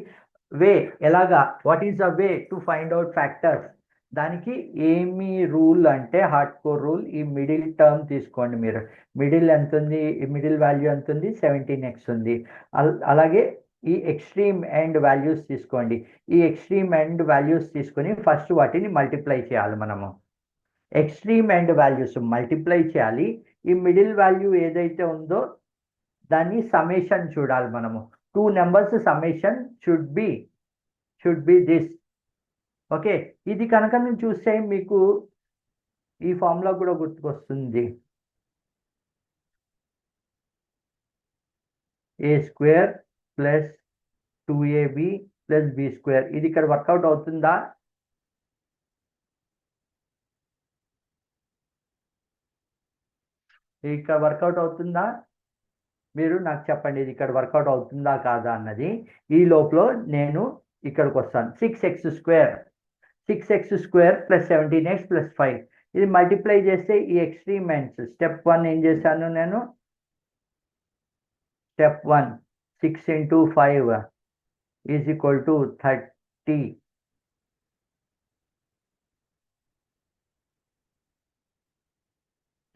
వే ఎలాగా, what is the way to find out factors? దానికి ఏమి రూల్ అంటే హార్డ్ కోర్ రూల్. ఈ మిడిల్ టర్మ్ తీసుకోండి మీరు. మిడిల్ ఎంత ఉంది, మిడిల్ వాల్యూ ఎంత ఉంది, 17x ఉంది. అలాగే ఈ ఎక్స్ట్రీమ్ ఎండ్ వాల్యూస్ తీసుకోండి. ఈ ఎక్స్ట్రీమ్ ఎండ్ వాల్యూస్ తీసుకొని ఫస్ట్ వాటిని మల్టిప్లై చేయాలి మనము. ఎక్స్ట్రీమ్ ఎండ్ వాల్యూస్ మల్టిప్లై చేయాలి. ఈ మిడిల్ వాల్యూ ఏదైతే ఉందో దాన్ని సమ్మేషన్ చూడాలి మనము. 2 numbers summation should be this. Okay, ఇది కనుక నేను చూస్తే మీకు ఈ ఫార్ములా కూడా గుర్తుకొస్తుంది. a² + 2ab + b². ఇది ఇక్కడ వర్కౌట్ అవుతుందా? ఇక్కడ వర్కౌట్ అవుతుందా? మీరు నాకు చెప్పండి, ఇది ఇక్కడ వర్కౌట్ అవుతుందా కాదా అన్నది. ఈ లోపల నేను ఇక్కడికి వస్తాను. 6x² + 17x + 5. ఇది మల్టిప్లై చేస్తే ఈ ఎక్స్ట్రీమ్ ఎండ్స్. స్టెప్ 1 ఏం చేశాను నేను? స్టెప్ 1 6 × 5 = 30.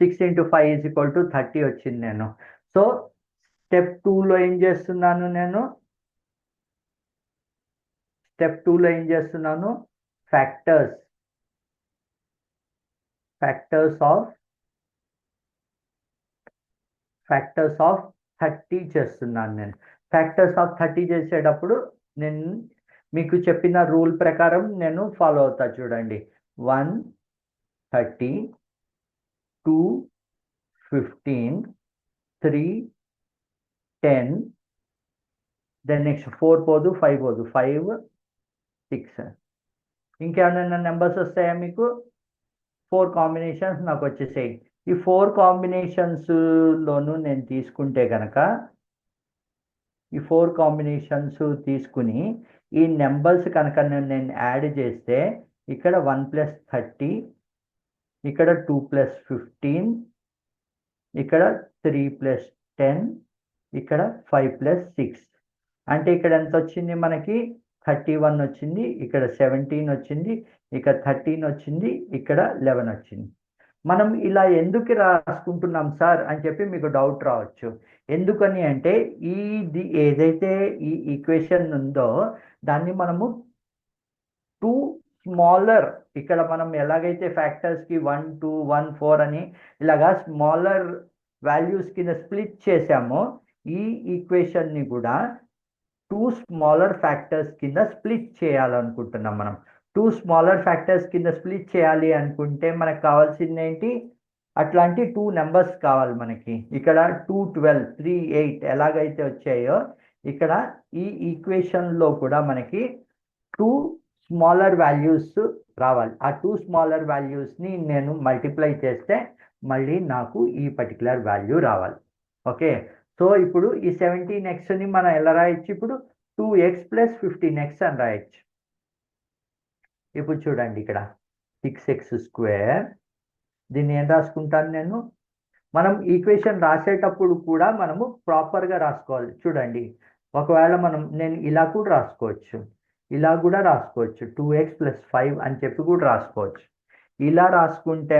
6 × 5 = 30 వచ్చింది నేను. సో స్టెప్ 2లో ఏం చేస్తున్నాను నేను? స్టెప్ 2లో ఏం చేస్తున్నాను? ఫ్యాక్టర్స్ ఆఫ్ 30 చేస్తున్నాను నేను. ఫ్యాక్టర్స్ ఆఫ్ 30 చేసేటప్పుడు నేను మీకు చెప్పిన రూల్ ప్రకారం నేను ఫాలో అవుతా. చూడండి, 1 30, 2 15, 3 10, దెన్ నెక్స్ట్ 4 పోదు, 5 పోదు, 5 6. ఇంకేమైనా నెంబర్స్ వస్తాయా మీకు? 4 కాంబినేషన్స్ నాకు వచ్చేసాయి. ఈ 4 కాంబినేషన్స్లోనూ నేను తీసుకుంటే కనుక, ఈ 4 కాంబినేషన్స్ తీసుకుని ఈ నెంబర్స్ కనుక నేను యాడ్ చేస్తే ఇక్కడ 1 + 30, ఇక్కడ 2 + 15, ఇక్కడ 3 + 10, ఇక్కడ 5 + 6. అంటే ఇక్కడ ఎంత వచ్చింది మనకి? 31 వచ్చింది, ఇక్కడ 17 వచ్చింది, ఇక్కడ 13 వచ్చింది, ఇక్కడ 11 వచ్చింది. మనం ఇలా ఎందుకు రాసుకుంటున్నాం సార్ అని చెప్పి మీకు డౌట్ రావచ్చు. ఎందుకని అంటే ఇది ఏదైతే ఈ ఈక్వేషన్ ఉందో దాన్ని మనము 2 స్మాలర్, ఇక్కడ మనం ఎలాగైతే ఫ్యాక్టర్స్కి 1 2 1 4 అని ఇలాగా స్మాలర్ వాల్యూస్ కింద స్ప్లిట్ చేసామో, ఈ ఈక్వేషన్ని కూడా 2 స్మాలర్ ఫ్యాక్టర్స్ కింద స్ప్లిట్ చేయాలనుకుంటున్నాం మనం. 2 స్మాలర్ ఫ్యాక్టర్స్ కింద స్ప్లిట్ చేయాలి అనుకుంటే మనకు కావాల్సింది ఏంటి? అట్లాంటి 2 నెంబర్స్ కావాలి మనకి. ఇక్కడ 2 12 3 8 ఎలాగైతే వచ్చాయో ఇక్కడ ఈ ఈక్వేషన్లో కూడా మనకి 2 స్మాలర్ వాల్యూస్ రావాలి. ఆ 2 స్మాలర్ వాల్యూస్ని నేను మల్టిప్లై చేస్తే మళ్ళీ నాకు ఈ పర్టికులర్ వాల్యూ రావాలి. ఓకే, సో ఇప్పుడు ఈ 17xని మనం ఎలా రాయొచ్చు? ఇప్పుడు 2x + 15x అని రాయొచ్చు. ఇప్పుడు చూడండి, ఇక్కడ 6x². దీన్ని ఏం రాసుకుంటాను నేను? మనం ఈక్వేషన్ రాసేటప్పుడు కూడా మనము ప్రాపర్గా రాసుకోవాలి. చూడండి, ఒకవేళ నేను ఇలా కూడా రాసుకోవచ్చు, 2x + 5 అని చెప్పి కూడా రాసుకోవచ్చు. ఇలా రాసుకుంటే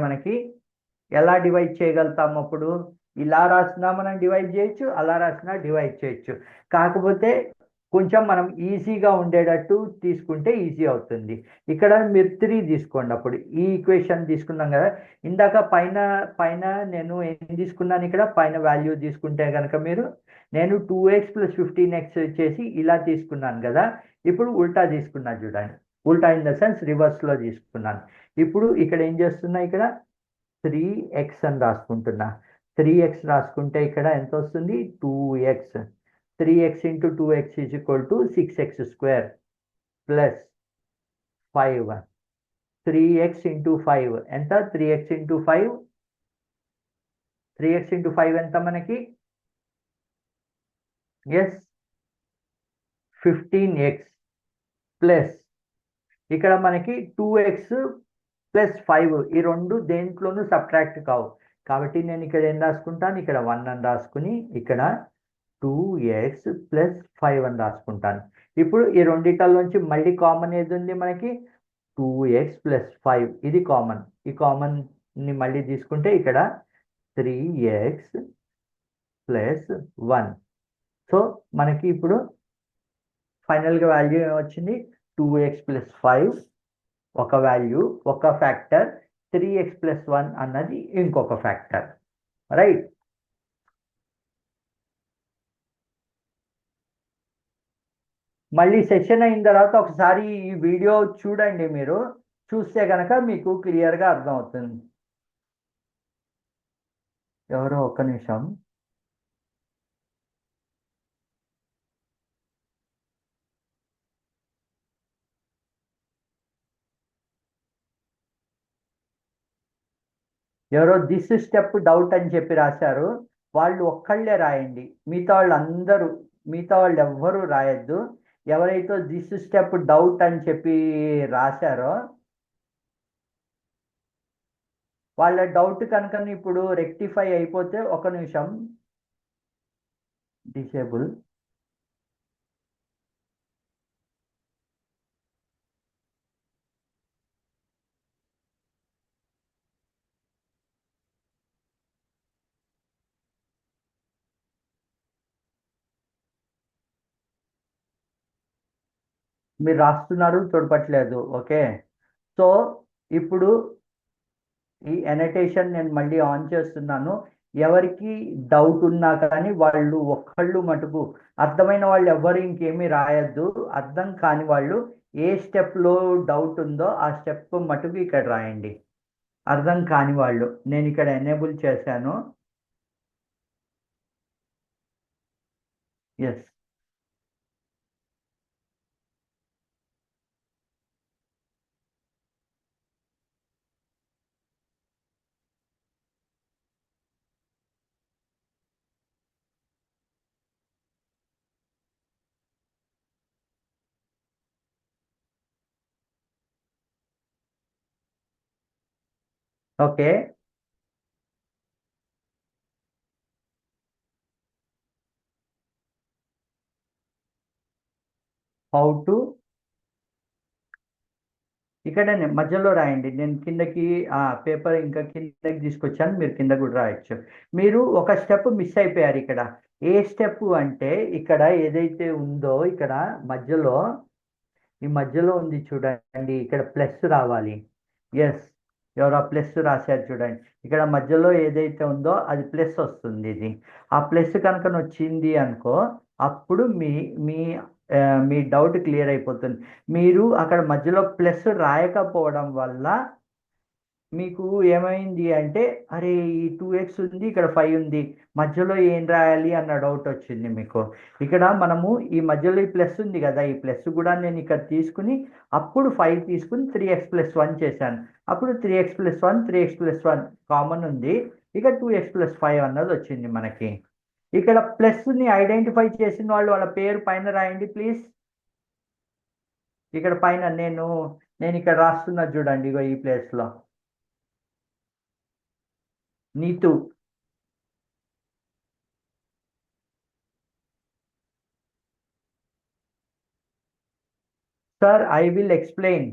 మనకి ఎలా డివైడ్ చేయగలుగుతాము? అప్పుడు ఇలా రాసినా మనం డివైడ్ చేయొచ్చు, అలా రాసినా డివైడ్ చేయొచ్చు. కాకపోతే కొంచెం మనం ఈజీగా ఉండేటట్టు తీసుకుంటే ఈజీ అవుతుంది. ఇక్కడ మీరు 3 తీసుకోండి. అప్పుడు ఈ ఈక్వేషన్ తీసుకున్నాం కదా, ఇందాక పైన పైన నేను ఏం తీసుకున్నాను, ఇక్కడ పైన వాల్యూ తీసుకుంటే కనుక మీరు, నేను 2x + 15x చేసి ఇలా తీసుకున్నాను కదా, ఇప్పుడు ఉల్టా తీసుకున్నాను చూడండి. ఉల్టా ఇన్ ద సెన్స్ రివర్స్లో తీసుకున్నాను. ఇప్పుడు ఇక్కడ ఏం చేస్తున్నా, ఇక్కడ 3x అని రాసుకుంటున్నా. 3x రాసుకుంటే ఇక్కడ ఎంత వస్తుంది, 2x. 3x into 2x is equal to 6x² plus 5. 3x into 5 ఎంత, 3x into 5, 3x into 5 ఎంత మనకి, ఎస్ 15x ప్లస్ ఇక్కడ మనకి 2x ప్లస్ 5, ఈ రెండు దేంట్లోనూ సబ్ట్రాక్ట్ కావు కాబట్టి నేను ఇక్కడ ఏం రాసుకుంటాను, ఇక్కడ 1 అని రాసుకుని ఇక్కడ 2x ప్లస్ 5 అని రాసుకుంటాను. ఇప్పుడు ఈ రెండిటల్లోంచి మళ్ళీ కామన్ ఏది ఉంది మనకి, 2x ప్లస్ 5, ఇది కామన్. ఈ కామన్ని మళ్ళీ తీసుకుంటే ఇక్కడ 3x ప్లస్ 1. సో మనకి ఇప్పుడు ఫైనల్గా వాల్యూ ఏమొచ్చింది, 2x ప్లస్ 5 ఒక వాల్యూ, ఒక ఫ్యాక్టర్, 3x ప్లస్ 1 అన్నది ఇంకొక ఫ్యాక్టర్, రైట్. మళ్ళీ సెషన్ అయిన తర్వాత ఒకసారి ఈ వీడియో చూడండి. మీరు చూస్తే కనుక మీకు క్లియర్గా అర్థమవుతుంది. ఎవరో ఒక్క నిమిషం. ఎవరో దిస్ స్టెప్ డౌట్ అని చెప్పి రాశారు, వాళ్ళు ఒక్కళ్ళే రాయండి. మిగతా వాళ్ళు ఎవ్వరూ రాయొద్దు. ఎవరైతే దిస్ స్టెప్ డౌట్ అని చెప్పి రాశారో వాళ్ళ డౌట్ కనుక ఇప్పుడు రెక్టిఫై అయిపోతే, ఒక నిమిషం, డిసేబుల్. మీరు రాస్తున్నారు, చూడపట్లేదు, ఓకే. సో ఇప్పుడు ఈ ఎనటేషన్ నేను మళ్ళీ ఆన్ చేస్తున్నాను. ఎవరికి డౌట్ ఉన్నా కానీ వాళ్ళు ఒక్కళ్ళు మటుకు, అర్థమైన వాళ్ళు ఎవ్వరు ఇంకేమీ రాయొద్దు. అర్థం కాని వాళ్ళు ఏ స్టెప్లో డౌట్ ఉందో ఆ స్టెప్ మటుకు ఇక్కడ రాయండి. అర్థం కాని వాళ్ళు నేను ఇక్కడ ఎనేబుల్ చేశాను. Yes, okay. హౌ టు, ఇక్కడ మధ్యలో రాయండి. నేను కిందకి పేపర్ ఇంకా కిందకి తీసుకొచ్చాను, మీరు కింద కూడా రాయొచ్చు. మీరు ఒక స్టెప్ మిస్ అయిపోయారు ఇక్కడ. ఏ స్టెప్ అంటే ఇక్కడ ఏదైతే ఉందో ఇక్కడ మధ్యలో, ఈ మధ్యలో ఉంది చూడండి, ఇక్కడ ప్లస్ రావాలి. ఎస్, ఎవరో ప్లస్ రాశారు చూడండి, ఇక్కడ మధ్యలో ఏదైతే ఉందో అది ప్లస్ వస్తుంది. ఇది ఆ ప్లస్ కనుక వచ్చింది అనుకో, అప్పుడు మీ మీ మీ డౌట్ క్లియర్ అయిపోతుంది. మీరు అక్కడ మధ్యలో ప్లస్ రాయకపోవడం వల్ల మీకు ఏమైంది అంటే, అరే ఈ 2x ఉంది, ఇక్కడ 5 ఉంది, మధ్యలో ఏం రాయాలి అన్న డౌట్ వచ్చింది మీకు. ఇక్కడ మనము ఈ మధ్యలో ఈ ప్లస్ ఉంది కదా, ఈ ప్లస్ కూడా నేను ఇక్కడ తీసుకుని అప్పుడు 5 తీసుకుని 3x ప్లస్ 1 చేశాను. అప్పుడు 3x plus 1, 3x plus 1 common ఉంది, ఇక 2x ప్లస్ 5 అన్నది వచ్చింది మనకి. ఇక్కడ ప్లస్ని ఐడెంటిఫై చేసిన వాళ్ళు వాళ్ళ పేరు పైన రాయండి ప్లీజ్. ఇక్కడ పైన నేను ఇక్కడ రాస్తున్నా చూడండి, ఇగో ఈ ప్లేస్లో Neetu. Sir I will explain.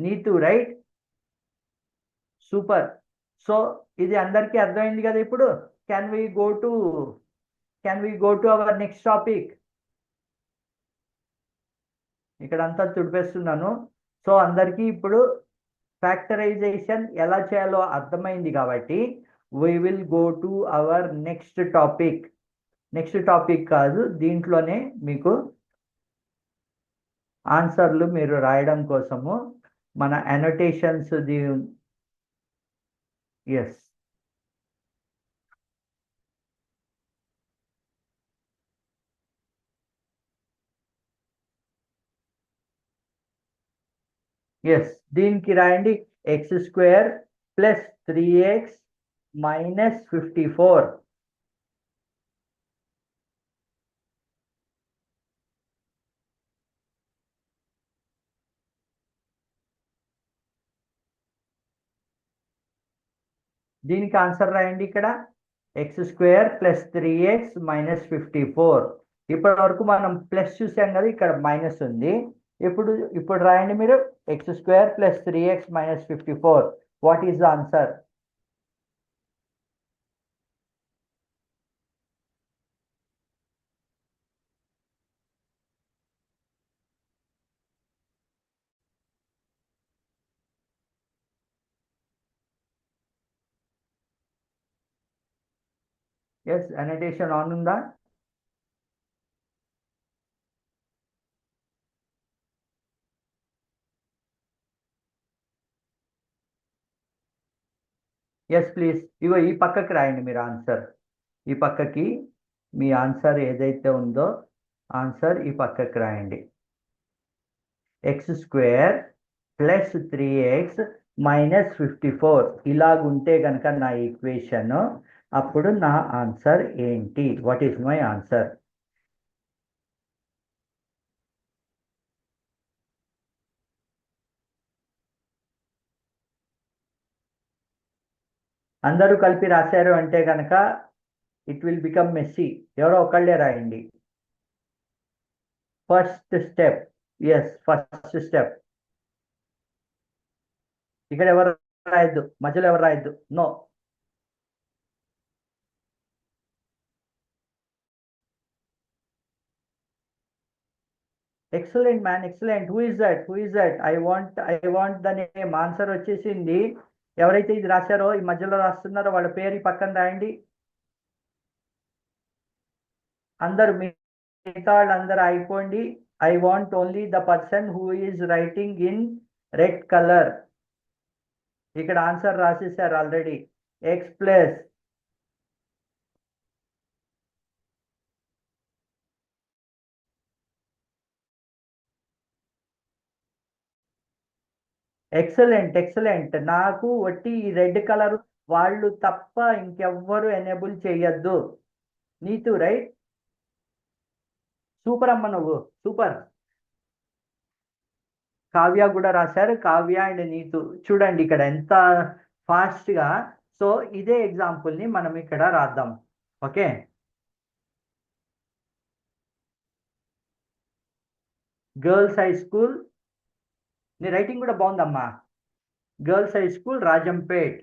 Neetu, right, super. So ఇది అందరికీ అర్థమైంది కదా. ఇప్పుడు Can we go to our next topic? ఇక్కడంతా తుడిపేస్తున్నాను. సో అందరికీ ఇప్పుడు ఫ్యాక్టరైజేషన్ ఎలా చేయాలో అర్థమైంది కాబట్టి we will go to our next topic. Next topic కాదు, దీంట్లోనే మీకు ఆన్సర్లు మీరు రాయడం కోసము మన అనోటేషన్స్ ఎస్ ఎస్ దీనికి రాయండి x² + 3x - 54. దీనికి ఆన్సర్ రాయండి ఇక్కడ x² + 3x - 54. ఇప్పటి వరకు మనం ప్లస్ చూసాం కదా, ఇక్కడ మైనస్ ఉంది. ఇప్పుడు రాయండి మీరు x² + 3x - 54. What is the answer? Yes, annotation on ఉందా? Yes please. ఇగో ఈ పక్కకి రాయండి మీరు ఆన్సర్. ఈ పక్కకి మీ ఆన్సర్ ఏదైతే ఉందో ఆన్సర్ ఈ పక్కకి రాయండి. x² + 3x - 54 ఇలాగుంటే కనుక నా ఈక్వేషన్, అప్పుడు నా ఆన్సర్ ఏంటి? What is my answer? అందరూ కలిపి రాశారు అంటే కనుక ఇట్ విల్ బికమ్ మెస్సీ. ఎవరో ఒకళ్ళే రాయండి. First step. Yes, first step. ఇక్కడ ఎవరు రాయద్దు, మధ్యలో ఎవరు రాయద్దు. No. Excellent man, excellent. Who is that? Who is that? I want the name. Answer వచ్చేసింది. ఎవరైతే ఇది రాశారో, ఈ మధ్యలో రాస్తున్నారో వాళ్ళ పేరు ఈ పక్కన రాయండి. అందరూ మిగతా వాళ్ళందరూ అయిపోండి. I want only the person who is writing in red colour. ఇక్కడ ఆన్సర్ రాసేసారు ఆల్రెడీ. x+. Excellent, excellent. నాకు వట్టి ఈ రెడ్ కలర్ వాళ్ళు తప్ప ఇంకెవ్వరు ఎనేబుల్ చేయొద్దు. నీతు రైట్? సూపర్ అమ్మ, నువ్వు సూపర్. కావ్య కూడా రాశారు. కావ్య అండ్ నీతు చూడండి ఇక్కడ ఎంత ఫాస్ట్గా. సో ఇదే ఎగ్జాంపుల్ని మనం ఇక్కడ రాద్దాం. Okay, girls high school. నీ రైటింగ్ కూడా బాగుందమ్మా. Girls high school Rajampet.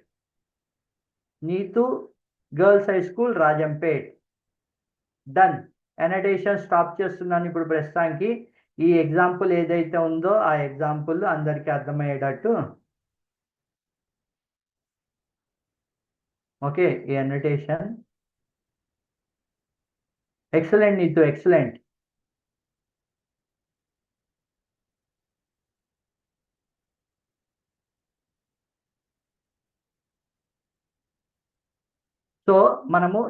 Neetu girls high school Rajampet. Done. Annotation stop చేస్తున్నాను ఇప్పుడు ప్రస్తుతానికి. ఈ ఎగ్జాంపుల్ ఏదైతే ఉందో ఆ ఎగ్జాంపుల్ అందరికీ అర్థమయ్యేటట్టు. ఓకే, ఈ annotation. Excellent Neetu, excellent. So మనము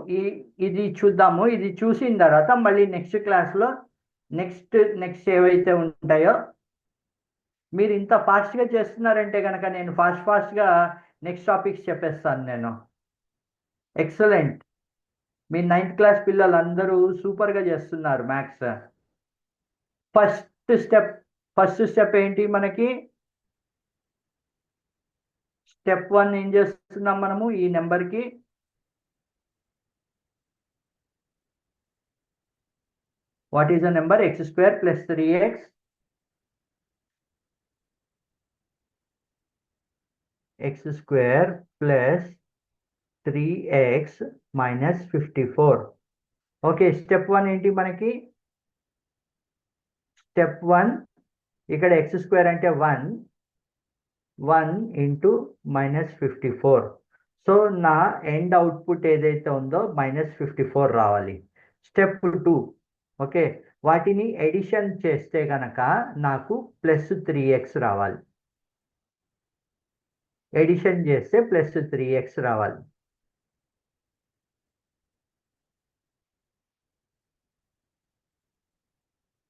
ఇది చూద్దాము. ఇది చూసిన తర్వాత మళ్ళీ నెక్స్ట్ క్లాస్లో నెక్స్ట్ ఏవైతే ఉంటాయో, మీరు ఇంత ఫాస్ట్గా చేస్తున్నారంటే కనుక నేను ఫాస్ట్గా నెక్స్ట్ టాపిక్స్ చెప్పేస్తాను నేను. ఎక్సలెంట్. మీ 9th క్లాస్ పిల్లలందరూ సూపర్గా చేస్తున్నారు మ్యాథ్స్. ఫస్ట్ స్టెప్ ఏంటి మనకి? స్టెప్ 1 ఏం చేస్తున్నాం మనము? ఈ నెంబర్కి what is the number? x² + 3x x² + 3x - 54. Okay, step 1 ఏంటి మనకి? స్టెప్ 1 ఇక్కడ x² అంటే 1 ఇంటూ -54. సో నా ఎండ్ అవుట్పుట్ ఏదైతే ఉందో -54 రావాలి. స్టెప్ 2, ఓకే, వాటిని ఎడిషన్ చేస్తే గనక నాకు +3x రావాలి. ఎడిషన్ చేస్తే +3x రావాలి.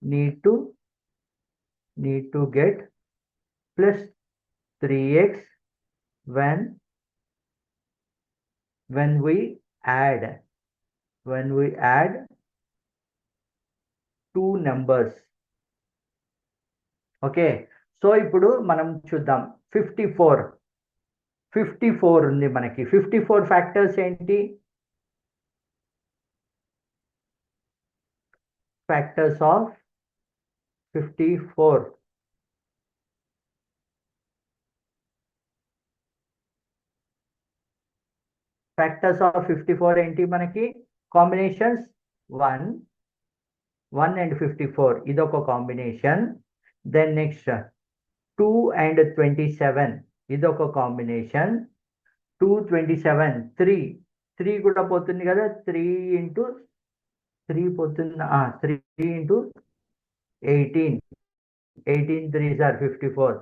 need to get +3x when we add 2 numbers. Okay, so ఇప్పుడు మనం చూద్దాం. 54 ఉంది మనకి. 54 ఫ్యాక్టర్స్ ఏంటి? Factors of 54. ఫ్యాక్టర్స్ ఆఫ్ 54 ఏంటి మనకి? కాంబినేషన్స్ 1 and 54, ఇదొక కాంబినేషన్. దెన్ నెక్స్ట్ 2 and 27, ఇదొక కాంబినేషన్. 2, 27, 3 కూడా పోతుంది కదా. 3 ఇంటూ 3 పోతుంది. 3 ఇంటూ 18, 3s are 54.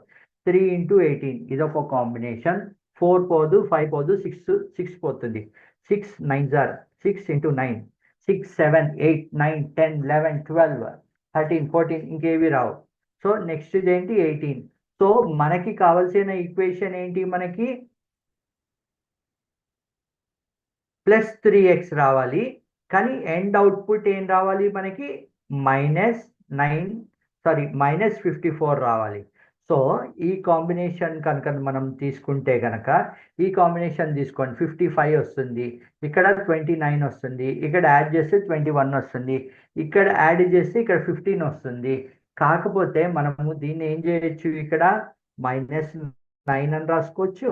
3 ఇంటూ 18, ఇదొక కాంబినేషన్. 4 పోదు, 5 పోదు, 6 పోతుంది. 6 9s are 6 into 9, 6, 7, 8, 9, 10, 11, 12, 13, 14, ఇంకేవి Rao. So next ఇదేంటి? 18. సో మనకి కావాల్సిన ఈక్వేషన్ ఏంటి? మనకి +3x రావాలి. కానీ ఎండ్ అవుట్పుట్ ఏం రావాలి మనకి? -54 రావాలి. సో ఈ కాంబినేషన్ కనుక మనం తీసుకుంటే కనుక, ఈ కాంబినేషన్ తీసుకోండి. 55 వస్తుంది, ఇక్కడ 29 వస్తుంది, ఇక్కడ యాడ్ చేస్తే 21 వస్తుంది, ఇక్కడ యాడ్ చేస్తే ఇక్కడ 15 వస్తుంది. కాకపోతే మనము దీన్ని ఏం చేయొచ్చు? ఇక్కడ -9 అని రాసుకోవచ్చు,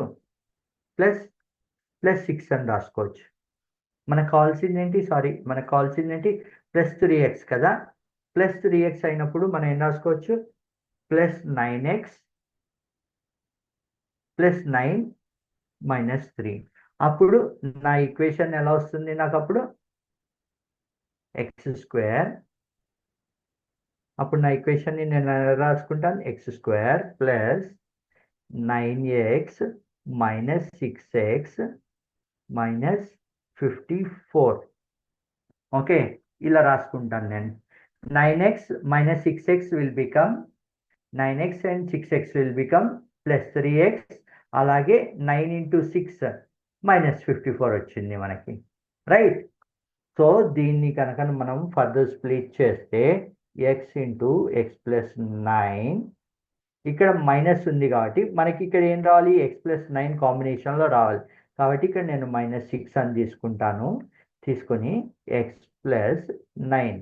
+6 అని రాసుకోవచ్చు. మనకు కావాల్సింది ఏంటి? మనకు కావాల్సింది ఏంటి? +3x కదా. +3x అయినప్పుడు మనం ఏం రాసుకోవచ్చు? +9x +9 -3. అప్పుడు నా ఈక్వేషన్ ఎలా వస్తుంది నాకు? అప్పుడు x². అప్పుడు నా ఈక్వేషన్ని నేను ఎలా రాసుకుంటాను? x² + 9x - 6x - 54. ఓకే, ఇలా రాసుకుంటాను నేను. 9x - 6x will become 9x and 6x will become +3x. అలాగే 9 ఇంటూ 6 -54 వచ్చింది మనకి, రైట్? సో దీన్ని కనుక మనం ఫర్దర్ స్ప్లిట్ చేస్తే x ఇంటూ x + 9, ఇక్కడ మైనస్ ఉంది కాబట్టి మనకి ఇక్కడ ఏం రావాలి? x + 9 కాంబినేషన్లో రావాలి. కాబట్టి ఇక్కడ నేను -6 అని తీసుకుంటాను. తీసుకొని x + 9,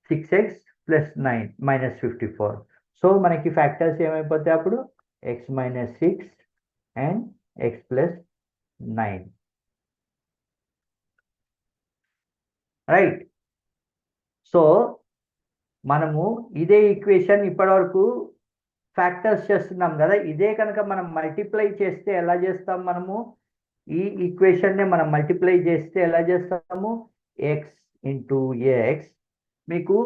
6x + 9 -54. సో మనకి ఫ్యాక్టర్స్ ఏమైపోతాయి అప్పుడు? x - 6 and x + 9, right? So మనము ఇదే ఈక్వేషన్ ఇప్పటివరకు ఫ్యాక్టర్స్ చేస్తున్నాం కదా. ఇదే కనుక మనం మల్టిప్లై చేస్తే ఎలా చేస్తాం? మనము ఈ ఈక్వేషన్నే మనం మల్టిప్లై చేస్తే ఎలా చేస్తాము? x into x. మీకు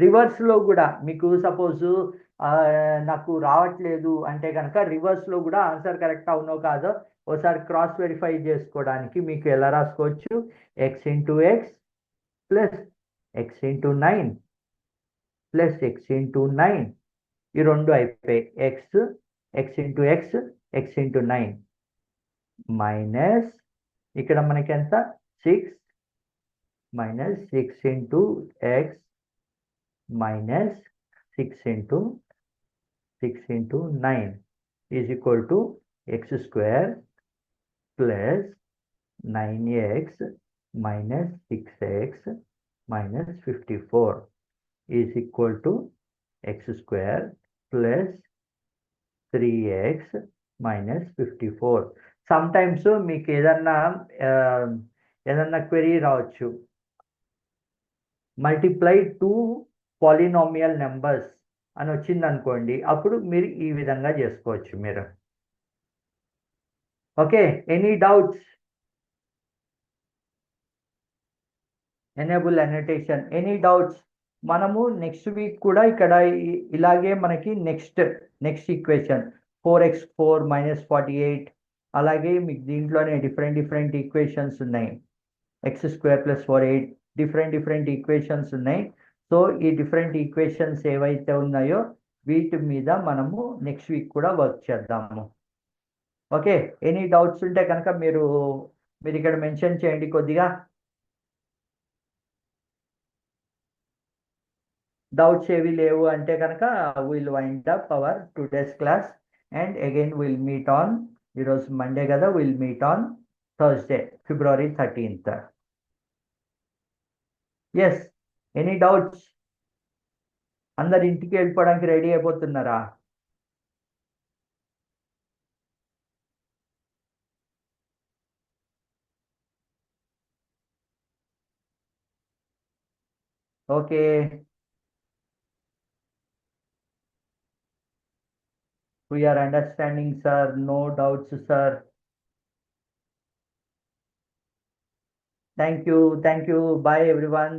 రివర్స్లో కూడా, మీకు సపోజ్ నాకు రావట్లేదు అంటే కనుక రివర్స్లో కూడా ఆన్సర్ కరెక్ట్ అవునో కాదో ఒకసారి క్రాస్ వెరిఫై చేసుకోవడానికి మీకు ఎలా రాసుకోవచ్చు? x into x plus x into 9 plus x into 9, ఈ రెండు అయిపోయాయి. x into x into 9 minus ఇక్కడ మనకి ఎంత? 6 minus 6 into x minus 6 into 9 is equal to x² plus 9x minus 6x minus 54 is equal to x² plus 3x minus 54. Some times మీకు ఏదన్నా ఏదన్నా query రావచ్చు. మల్టిప్లై టూ పాలినామియల్ నెంబర్స్ అని వచ్చింది అనుకోండి, అప్పుడు మీరు ఈ విధంగా చేసుకోవచ్చు మీరు. Okay, any doubts? Enable annotation, any doubts? మనము నెక్స్ట్ వీక్ కూడా ఇక్కడ ఇలాగే మనకి నెక్స్ట్ ఈక్వేషన్ 4x4 -48, అలాగే మీకు దీంట్లోనే డిఫరెంట్ ఈక్వేషన్స్ ఉన్నాయి. x² + 4 8 డిఫరెంట్ ఈక్వేషన్స్ ఉన్నాయి. సో ఈ డిఫరెంట్ ఈక్వేషన్స్ ఏవైతే ఉన్నాయో వీటి మీద మనము నెక్స్ట్ వీక్ కూడా వర్క్ చేద్దాము. ఓకే, ఎనీ డౌట్స్ ఉంటే కనుక మీరు ఇక్కడ మెన్షన్ చేయండి కొద్దిగా. డౌట్స్ ఏవి లేవు అంటే కనుక will wind up our today's class and again will meet on, ఈరోజు మండే కదా, will meet on Thursday February 13th. Yes, any doubts? అందరు ఇంటికి వెళ్ళిపోవడానికి రెడీ అయిపోతున్నారా? ఓకే, we are understanding sir, no doubts sir. Thank you, bye everyone.